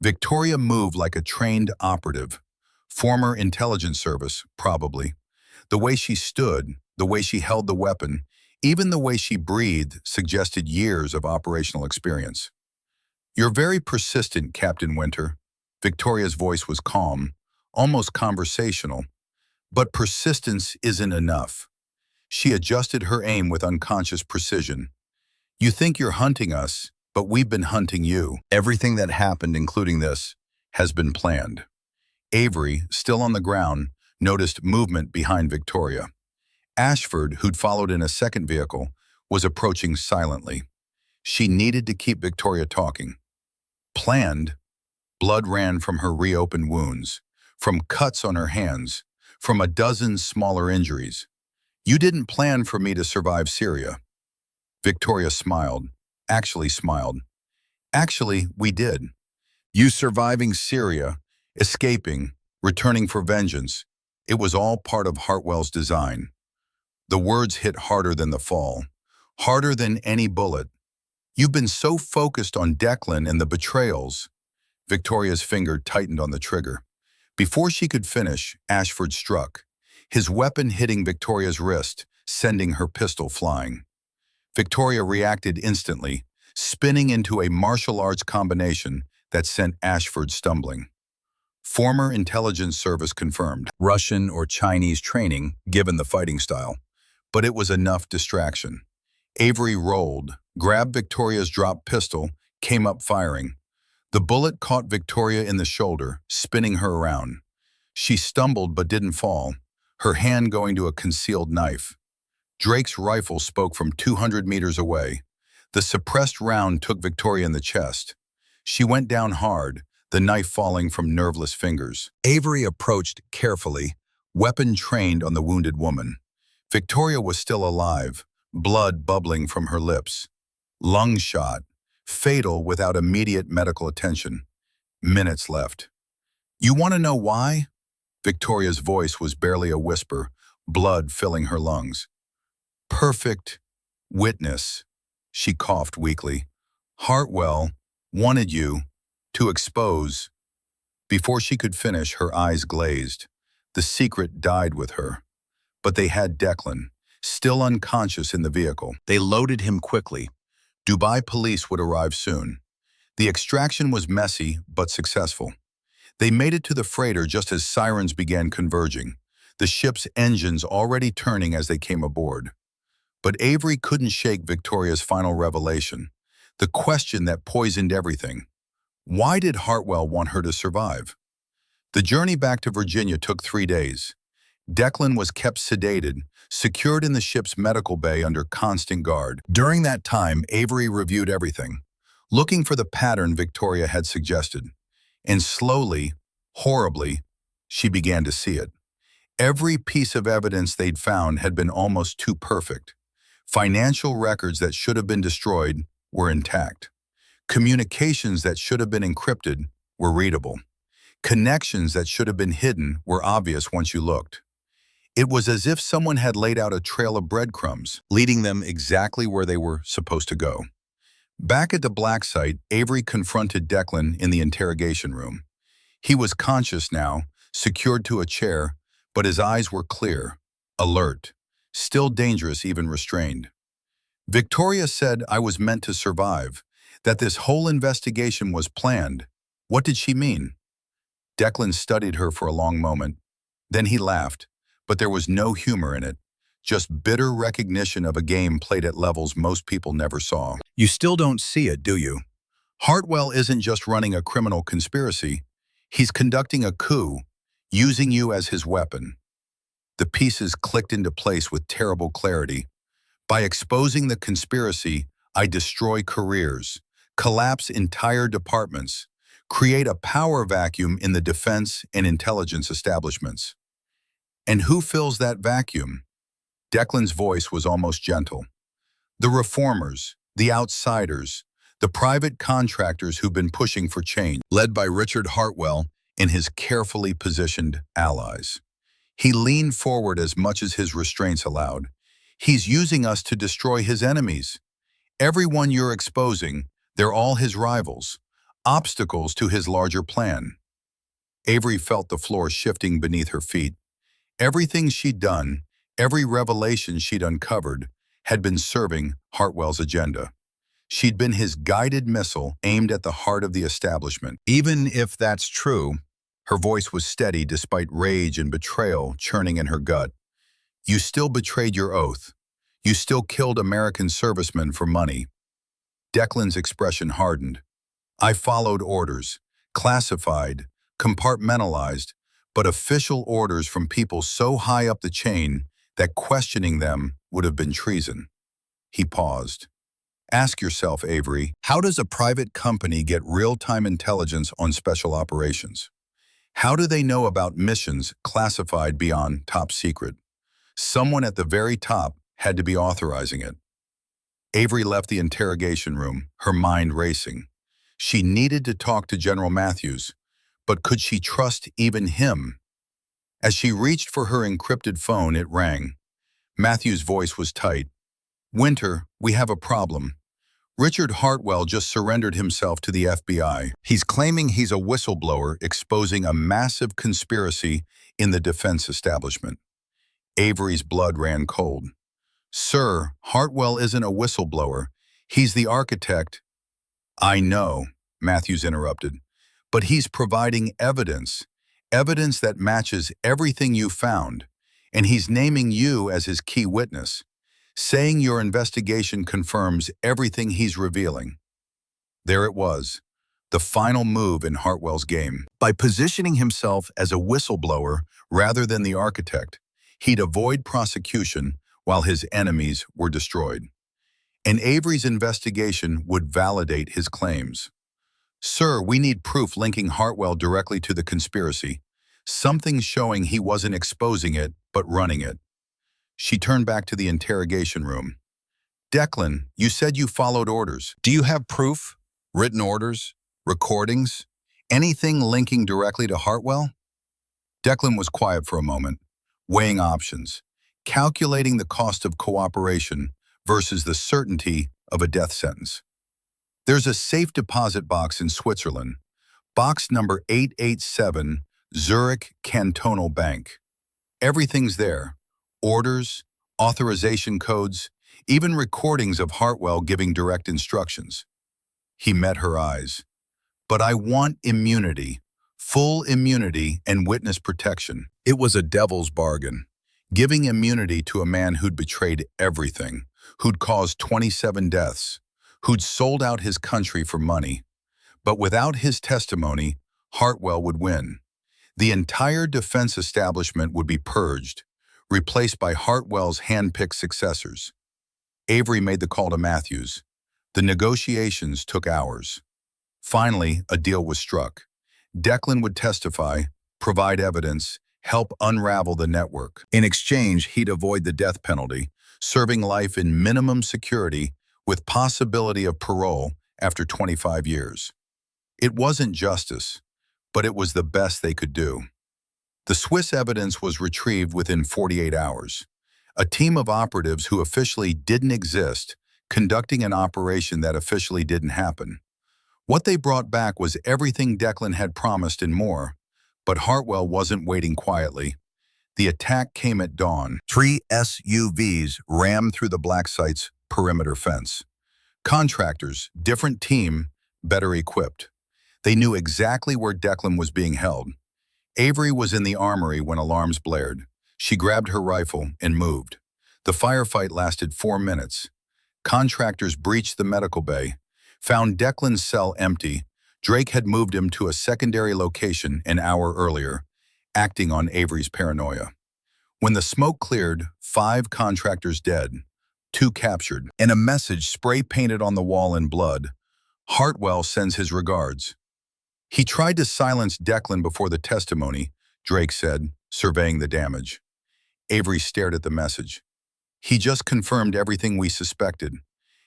Victoria moved like a trained operative. Former intelligence service, probably. The way she stood, the way she held the weapon, even the way she breathed suggested years of operational experience. "You're very persistent, Captain Winter." Victoria's voice was calm, almost conversational. But persistence isn't enough. She adjusted her aim with unconscious precision. "You think you're hunting us, but we've been hunting you. Everything that happened, including this, has been planned." Avery, still on the ground, noticed movement behind Victoria. Ashford, who'd followed in a second vehicle, was approaching silently. She needed to keep Victoria talking. Planned? Blood ran from her reopened wounds, from cuts on her hands, from a dozen smaller injuries. "You didn't plan for me to survive Syria." Victoria smiled, actually smiled. "Actually, we did. You surviving Syria, escaping, returning for vengeance. It was all part of Hartwell's design." The words hit harder than the fall, harder than any bullet. "You've been so focused on Declan and the betrayals." Victoria's finger tightened on the trigger. Before she could finish, Ashford struck, his weapon hitting Victoria's wrist, sending her pistol flying. Victoria reacted instantly, spinning into a martial arts combination that sent Ashford stumbling. Former intelligence service confirmed. Russian or Chinese training, given the fighting style. But it was enough distraction. Avery rolled, grabbed Victoria's dropped pistol, came up firing. The bullet caught Victoria in the shoulder, spinning her around. She stumbled but didn't fall, her hand going to a concealed knife. Drake's rifle spoke from 200 meters away. The suppressed round took Victoria in the chest. She went down hard, the knife falling from nerveless fingers. Avery approached carefully, weapon trained on the wounded woman. Victoria was still alive, blood bubbling from her lips. Lung shot, fatal without immediate medical attention. Minutes left. "You want to know why?" Victoria's voice was barely a whisper, blood filling her lungs. "Perfect witness," she coughed weakly. "Hartwell, Wanted you to expose. Before she could finish, her eyes glazed. The secret died with her. But they had Declan, still unconscious in the vehicle. They loaded him quickly. Dubai police would arrive soon. The extraction was messy but successful. They made it to the freighter just as sirens began converging, the ship's engines already turning as they came aboard. But Avery couldn't shake Victoria's final revelation, the question that poisoned everything. Why did Hartwell want her to survive? The journey back to Virginia took 3 days. Declan was kept sedated, secured in the ship's medical bay under constant guard. During that time, Avery reviewed everything, looking for the pattern Victoria had suggested. And slowly, horribly, she began to see it. Every piece of evidence they'd found had been almost too perfect. Financial records that should have been destroyed were intact. Communications that should have been encrypted were readable. Connections that should have been hidden were obvious once you looked. It was as if someone had laid out a trail of breadcrumbs, leading them exactly where they were supposed to go. Back at the black site, Avery confronted Declan in the interrogation room. He was conscious now, secured to a chair, but his eyes were clear, alert, still dangerous even restrained. Victoria said I was meant to survive, that this whole investigation was planned. What did she mean? Declan studied her for a long moment. Then he laughed, but there was no humor in it, just bitter recognition of a game played at levels most people never saw. You still don't see it, do you? Hartwell isn't just running a criminal conspiracy. He's conducting a coup, using you as his weapon. The pieces clicked into place with terrible clarity. By exposing the conspiracy, I destroy careers, collapse entire departments, create a power vacuum in the defense and intelligence establishments. And who fills that vacuum? Declan's voice was almost gentle. The reformers, the outsiders, the private contractors who've been pushing for change, led by Richard Hartwell and his carefully positioned allies. He leaned forward as much as his restraints allowed. He's using us to destroy his enemies. Everyone you're exposing, they're all his rivals, obstacles to his larger plan. Avery felt the floor shifting beneath her feet. Everything she'd done, every revelation she'd uncovered, had been serving Hartwell's agenda. She'd been his guided missile aimed at the heart of the establishment. Even if that's true, her voice was steady despite rage and betrayal churning in her gut. You still betrayed your oath. You still killed American servicemen for money. Declan's expression hardened. I followed orders, classified, compartmentalized, but official orders from people so high up the chain that questioning them would have been treason. He paused. Ask yourself, Avery, how does a private company get real-time intelligence on special operations? How do they know about missions classified beyond top secret? Someone at the very top had to be authorizing it. Avery left the interrogation room, her mind racing. She needed to talk to General Matthews, but could she trust even him? As she reached for her encrypted phone, it rang. Matthews' voice was tight. Winter, we have a problem. Richard Hartwell just surrendered himself to the FBI. He's claiming he's a whistleblower exposing a massive conspiracy in the defense establishment. Avery's blood ran cold. Sir, Hartwell isn't a whistleblower. He's the architect. I know, Matthews interrupted, but he's providing evidence, evidence that matches everything you found, and he's naming you as his key witness, saying your investigation confirms everything he's revealing. There it was, the final move in Hartwell's game. By positioning himself as a whistleblower rather than the architect, he'd avoid prosecution while his enemies were destroyed. And Avery's investigation would validate his claims. Sir, we need proof linking Hartwell directly to the conspiracy, something showing he wasn't exposing it, but running it. She turned back to the interrogation room. Declan, you said you followed orders. Do you have proof? Written orders? Recordings? Anything linking directly to Hartwell? Declan was quiet for a moment, weighing options, calculating the cost of cooperation versus the certainty of a death sentence. There's a safe deposit box in Switzerland, box number 887, Zurich Cantonal Bank. Everything's there. Orders, authorization codes, even recordings of Hartwell giving direct instructions. He met her eyes. But I want immunity, full immunity and witness protection. It was a devil's bargain. Giving immunity to a man who'd betrayed everything, who'd caused 27 deaths, who'd sold out his country for money. But without his testimony, Hartwell would win. The entire defense establishment would be purged, replaced by Hartwell's hand-picked successors. Avery made the call to Matthews. The negotiations took hours. Finally, a deal was struck. Declan would testify, provide evidence, help unravel the network. In exchange, he'd avoid the death penalty, serving life in minimum security with possibility of parole after 25 years. It wasn't justice, but it was the best they could do. The Swiss evidence was retrieved within 48 hours. A team of operatives who officially didn't exist, conducting an operation that officially didn't happen. What they brought back was everything Declan had promised and more, but Hartwell wasn't waiting quietly. The attack came at dawn. 3 SUVs rammed through the black site's perimeter fence. Contractors, different team, better equipped. They knew exactly where Declan was being held. Avery was in the armory when alarms blared. She grabbed her rifle and moved. The firefight lasted 4 minutes. Contractors breached the medical bay, found Declan's cell empty. Drake had moved him to a secondary location an hour earlier, acting on Avery's paranoia. When the smoke cleared, 5 contractors dead, 2 captured, and a message spray-painted on the wall in blood. Hartwell sends his regards. He tried to silence Declan before the testimony, Drake said, surveying the damage. Avery stared at the message. He just confirmed everything we suspected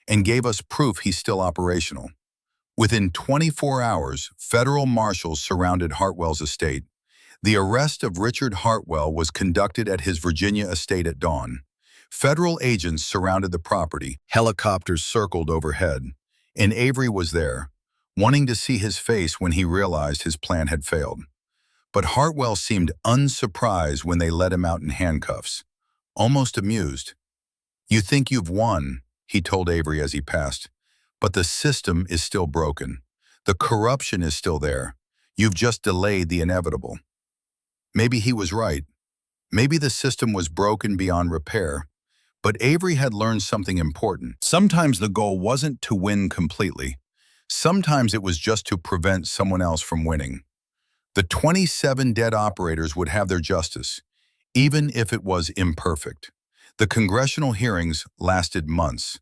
and gave us proof he's still operational. Within 24 hours, federal marshals surrounded Hartwell's estate. The arrest of Richard Hartwell was conducted at his Virginia estate at dawn. Federal agents surrounded the property. Helicopters circled overhead, and Avery was there, wanting to see his face when he realized his plan had failed. But Hartwell seemed unsurprised when they let him out in handcuffs, almost amused. "You think you've won," he told Avery as he passed, "but the system is still broken. The corruption is still there. You've just delayed the inevitable." Maybe he was right. Maybe the system was broken beyond repair. But Avery had learned something important. Sometimes the goal wasn't to win completely. Sometimes it was just to prevent someone else from winning. The 27 dead operators would have their justice, even if it was imperfect. The congressional hearings lasted months.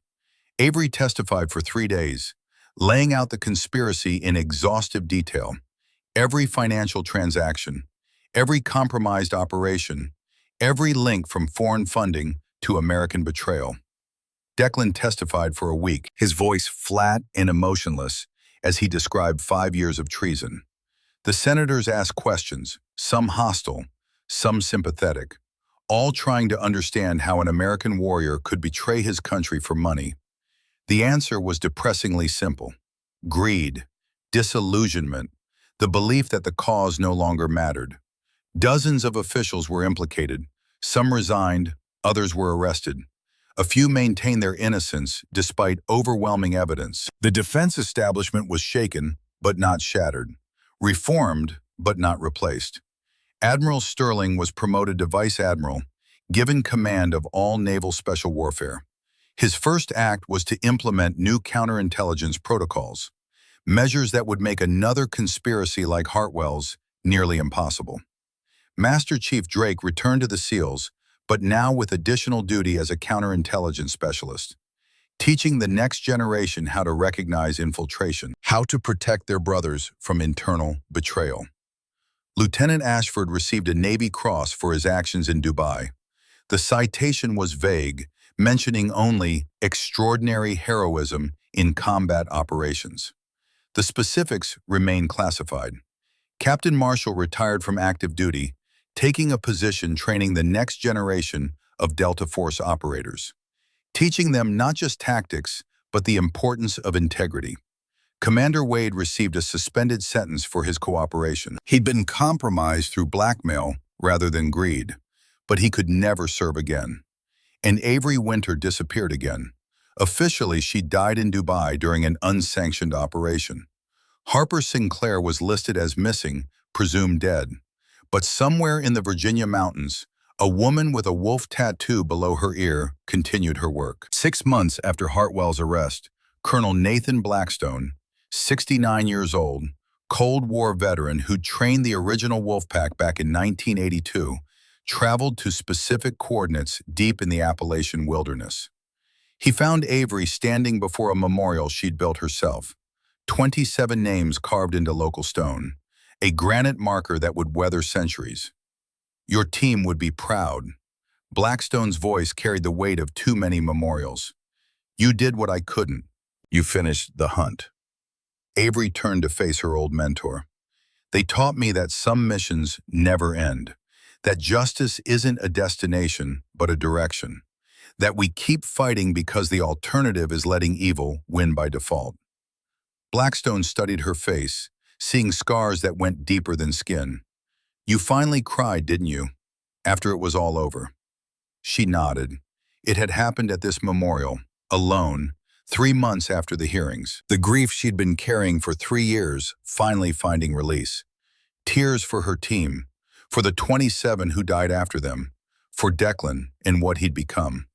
Avery testified for 3 days, laying out the conspiracy in exhaustive detail. Every financial transaction, every compromised operation, every link from foreign funding to American betrayal. Declan testified for a week, his voice flat and emotionless as he described 5 years of treason. The senators asked questions, some hostile, some sympathetic, all trying to understand how an American warrior could betray his country for money. The answer was depressingly simple: greed, disillusionment, the belief that the cause no longer mattered. Dozens of officials were implicated. Some resigned, others were arrested. A few maintained their innocence despite overwhelming evidence. The defense establishment was shaken, but not shattered. Reformed, but not replaced. Admiral Sterling was promoted to Vice Admiral, given command of all naval special warfare. His first act was to implement new counterintelligence protocols, measures that would make another conspiracy like Hartwell's nearly impossible. Master Chief Drake returned to the SEALs, but now with additional duty as a counterintelligence specialist, teaching the next generation how to recognize infiltration, how to protect their brothers from internal betrayal. Lieutenant Ashford received a Navy Cross for his actions in Dubai. The citation was vague, mentioning only extraordinary heroism in combat operations. The specifics remain classified. Captain Marshall retired from active duty, taking a position training the next generation of Delta Force operators, teaching them not just tactics, but the importance of integrity. Commander Wade received a suspended sentence for his cooperation. He'd been compromised through blackmail rather than greed, but he could never serve again. And Avery Winter disappeared again. Officially, she died in Dubai during an unsanctioned operation. Harper Sinclair was listed as missing, presumed dead. But somewhere in the Virginia mountains, a woman with a wolf tattoo below her ear continued her work. 6 months after Hartwell's arrest, Colonel Nathan Blackstone, 69 years old, Cold War veteran who trained the original Wolfpack back in 1982, traveled to specific coordinates deep in the Appalachian wilderness. He found Avery standing before a memorial she'd built herself, 27 names carved into local stone, a granite marker that would weather centuries. Your team would be proud. Blackstone's voice carried the weight of too many memorials. You did what I couldn't. You finished the hunt. Avery turned to face her old mentor. They taught me that some missions never end, that justice isn't a destination, but a direction, that we keep fighting because the alternative is letting evil win by default. Blackstone studied her face, seeing scars that went deeper than skin. You finally cried, didn't you, after it was all over? She nodded. It had happened at this memorial, alone, 3 months after the hearings. The grief she'd been carrying for 3 years, finally finding release. Tears for her team, for the 27 who died after them, for Declan and what he'd become.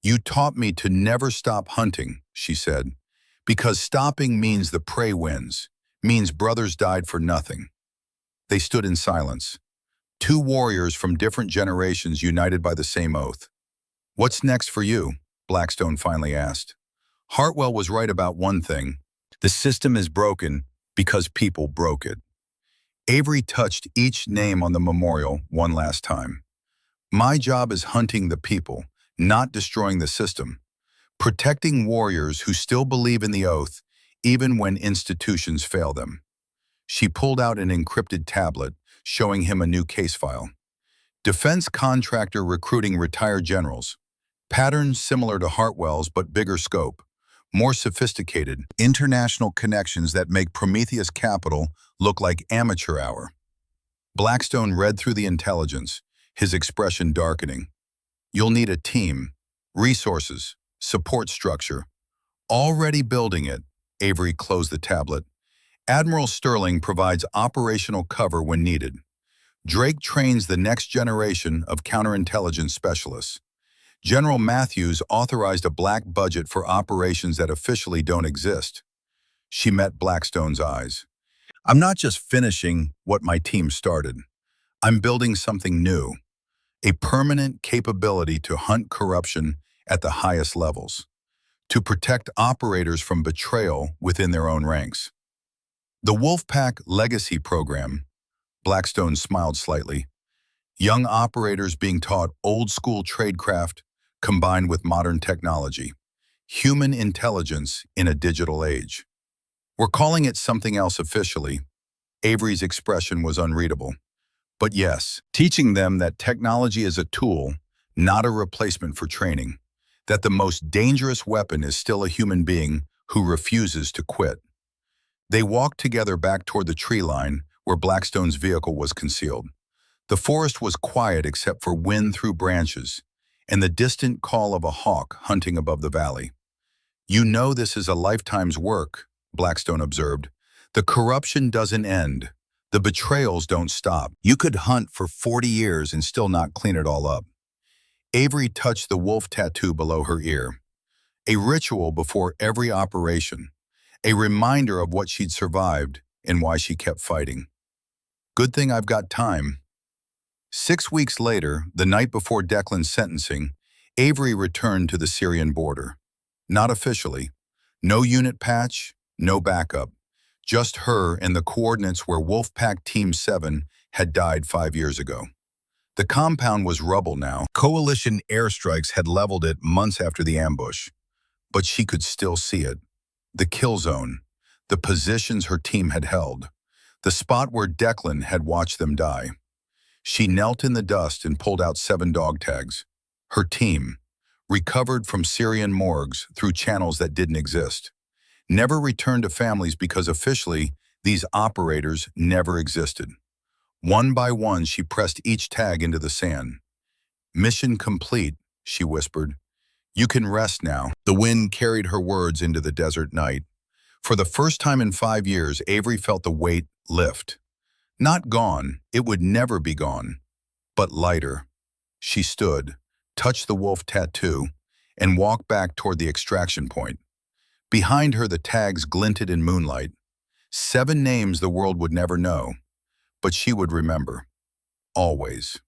You taught me to never stop hunting, she said, because stopping means the prey wins, means brothers died for nothing. They stood in silence. 2 warriors from different generations united by the same oath. What's next for you? Blackstone finally asked. Hartwell was right about one thing. The system is broken because people broke it. Avery touched each name on the memorial one last time. My job is hunting the people, not destroying the system. Protecting warriors who still believe in the oath, even when institutions fail them. She pulled out an encrypted tablet, showing him a new case file. Defense contractor recruiting retired generals. Patterns similar to Hartwell's but bigger scope. More sophisticated, international connections that make Prometheus Capital look like amateur hour. Blackstone read through the intelligence, his expression darkening. You'll need a team, resources, support structure. Already building it, Avery closed the tablet. Admiral Sterling provides operational cover when needed. Drake trains the next generation of counterintelligence specialists. General Matthews authorized a black budget for operations that officially don't exist. She met Blackstone's eyes. I'm not just finishing what my team started. I'm building something new, a permanent capability to hunt corruption at the highest levels, to protect operators from betrayal within their own ranks. The Wolfpack Legacy Program, Blackstone smiled slightly, young operators being taught old-school tradecraft combined with modern technology, human intelligence in a digital age. We're calling it something else officially. Avery's expression was unreadable. But yes, teaching them that technology is a tool, not a replacement for training, that the most dangerous weapon is still a human being who refuses to quit. They walked together back toward the tree line where Blackstone's vehicle was concealed. The forest was quiet except for wind through branches and the distant call of a hawk hunting above the valley. You know this is a lifetime's work, Blackstone observed. The corruption doesn't end. The betrayals don't stop. You could hunt for 40 years and still not clean it all up. Avery touched the wolf tattoo below her ear. A ritual before every operation. A reminder of what she'd survived and why she kept fighting. Good thing I've got time. 6 weeks later, the night before Declan's sentencing, Avery returned to the Syrian border. Not officially. No unit patch, no backup. Just her and the coordinates where Wolfpack Team 7 had died 5 years ago. The compound was rubble now. Coalition airstrikes had leveled it months after the ambush. But she could still see it. The kill zone, the positions her team had held, the spot where Declan had watched them die. She knelt in the dust and pulled out 7 dog tags. Her team, recovered from Syrian morgues through channels that didn't exist. never returned to families because officially, these operators never existed. One by one, she pressed each tag into the sand. "Mission complete," she whispered. "You can rest now." The wind carried her words into the desert night. For the first time in 5 years, Avery felt the weight lift. Not gone, it would never be gone, but lighter. She stood, touched the wolf tattoo, and walked back toward the extraction point. Behind her, the tags glinted in moonlight. 7 names the world would never know, but she would remember. Always.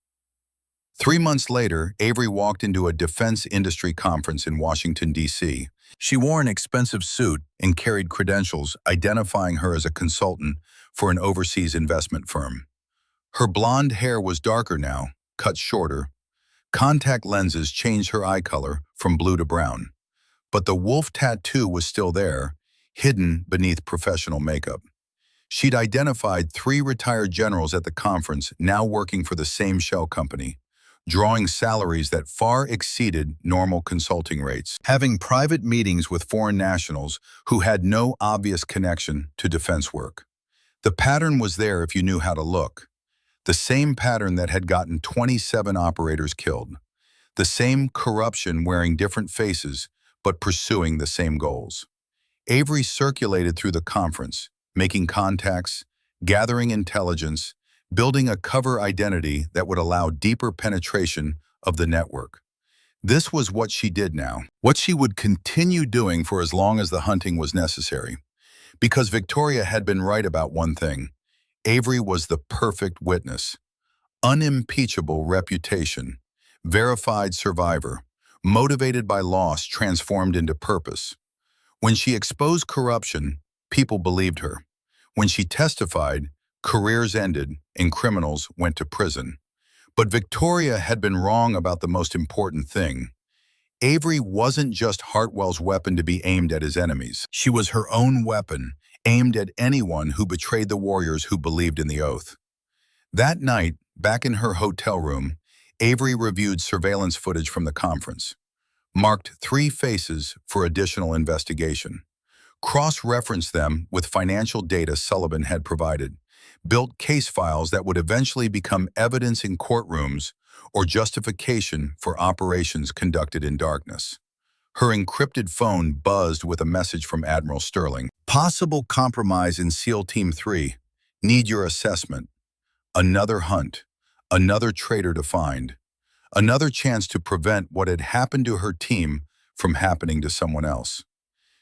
3 months later, Avery walked into a defense industry conference in Washington, D.C. She wore an expensive suit and carried credentials identifying her as a consultant for an overseas investment firm. Her blonde hair was darker now, cut shorter. Contact lenses changed her eye color from blue to brown. But the wolf tattoo was still there, hidden beneath professional makeup. She'd identified 3 retired generals at the conference now working for the same shell company, drawing salaries that far exceeded normal consulting rates, having private meetings with foreign nationals who had no obvious connection to defense work. The pattern was there if you knew how to look. The same pattern that had gotten 27 operators killed. The same corruption wearing different faces, but pursuing the same goals. Avery circulated through the conference, making contacts, gathering intelligence, building a cover identity that would allow deeper penetration of the network. This was what she did now, what she would continue doing for as long as the hunting was necessary. Because Victoria had been right about one thing. Avery was the perfect witness. Unimpeachable reputation, verified survivor, motivated by loss transformed into purpose. When she exposed corruption, people believed her. When she testified, careers ended and criminals went to prison. But Victoria had been wrong about the most important thing. Avery wasn't just Hartwell's weapon to be aimed at his enemies. She was her own weapon, aimed at anyone who betrayed the warriors who believed in the oath. That night, back in her hotel room, Avery reviewed surveillance footage from the conference, marked 3 faces for additional investigation, cross-referenced them with financial data Sullivan had provided, built case files that would eventually become evidence in courtrooms or justification for operations conducted in darkness. Her encrypted phone buzzed with a message from Admiral Sterling. "Possible compromise in SEAL Team 3. Need your assessment. Another hunt. Another traitor to find. Another chance to prevent what had happened to her team from happening to someone else."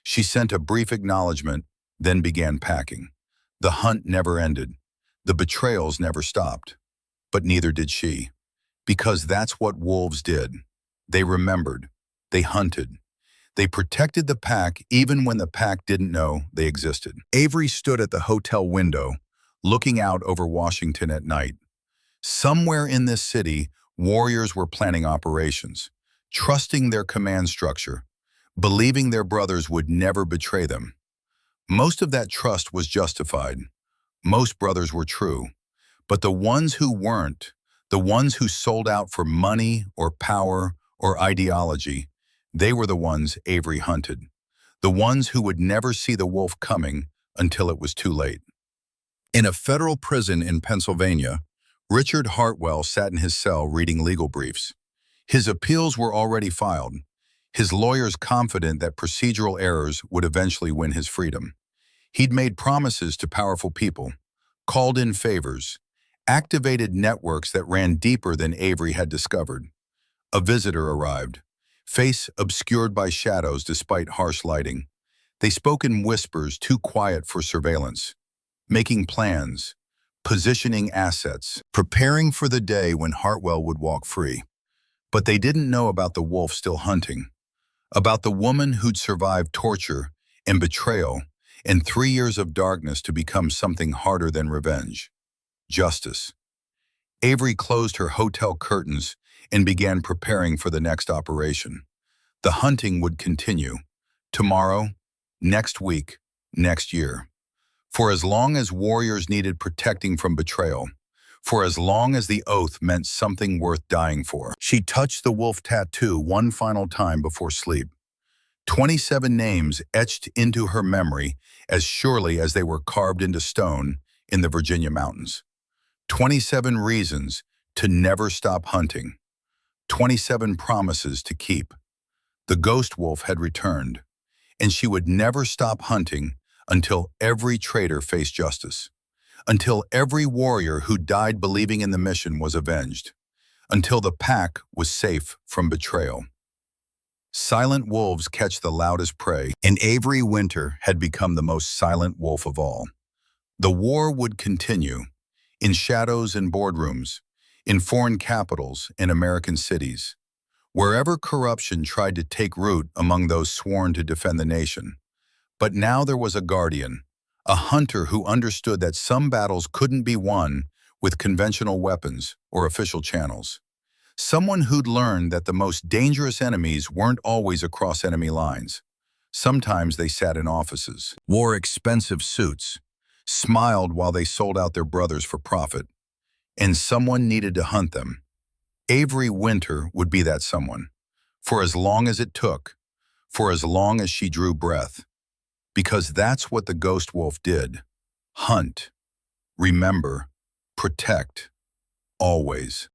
She sent a brief acknowledgement, then began packing. The hunt never ended. The betrayals never stopped. But neither did she. Because that's what wolves did. They remembered. They hunted. They protected the pack even when the pack didn't know they existed. Avery stood at the hotel window, looking out over Washington at night. Somewhere in this city, warriors were planning operations, trusting their command structure, believing their brothers would never betray them. Most of that trust was justified. Most brothers were true. But the ones who weren't, the ones who sold out for money or power or ideology, they were the ones Avery hunted. The ones who would never see the wolf coming until it was too late. In a federal prison in Pennsylvania, Richard Hartwell sat in his cell reading legal briefs. His appeals were already filed, his lawyers confident that procedural errors would eventually win his freedom. He'd made promises to powerful people, called in favors, activated networks that ran deeper than Avery had discovered. A visitor arrived, face obscured by shadows despite harsh lighting. They spoke in whispers too quiet for surveillance, making plans, positioning assets, preparing for the day when Hartwell would walk free. But they didn't know about the wolf still hunting, about the woman who'd survived torture and betrayal and 3 years of darkness to become something harder than revenge. Justice. Avery closed her hotel curtains and began preparing for the next operation. The hunting would continue. Tomorrow, next week, next year. For as long as warriors needed protecting from betrayal, for as long as the oath meant something worth dying for. She touched the wolf tattoo one final time before sleep. 27 names etched into her memory as surely as they were carved into stone in the Virginia mountains. 27 reasons to never stop hunting. 27 promises to keep. The ghost wolf had returned, and she would never stop hunting until every traitor faced justice, until every warrior who died believing in the mission was avenged, until the pack was safe from betrayal. Silent wolves catch the loudest prey, and Avery Winter had become the most silent wolf of all. The war would continue, in shadows and boardrooms, in foreign capitals and American cities, wherever corruption tried to take root among those sworn to defend the nation. But now there was a guardian, a hunter who understood that some battles couldn't be won with conventional weapons or official channels. Someone who'd learned that the most dangerous enemies weren't always across enemy lines. Sometimes they sat in offices, wore expensive suits, smiled while they sold out their brothers for profit, and someone needed to hunt them. Avery Winter would be that someone, for as long as it took, for as long as she drew breath. Because that's what the ghost wolf did. Hunt, remember, protect, always.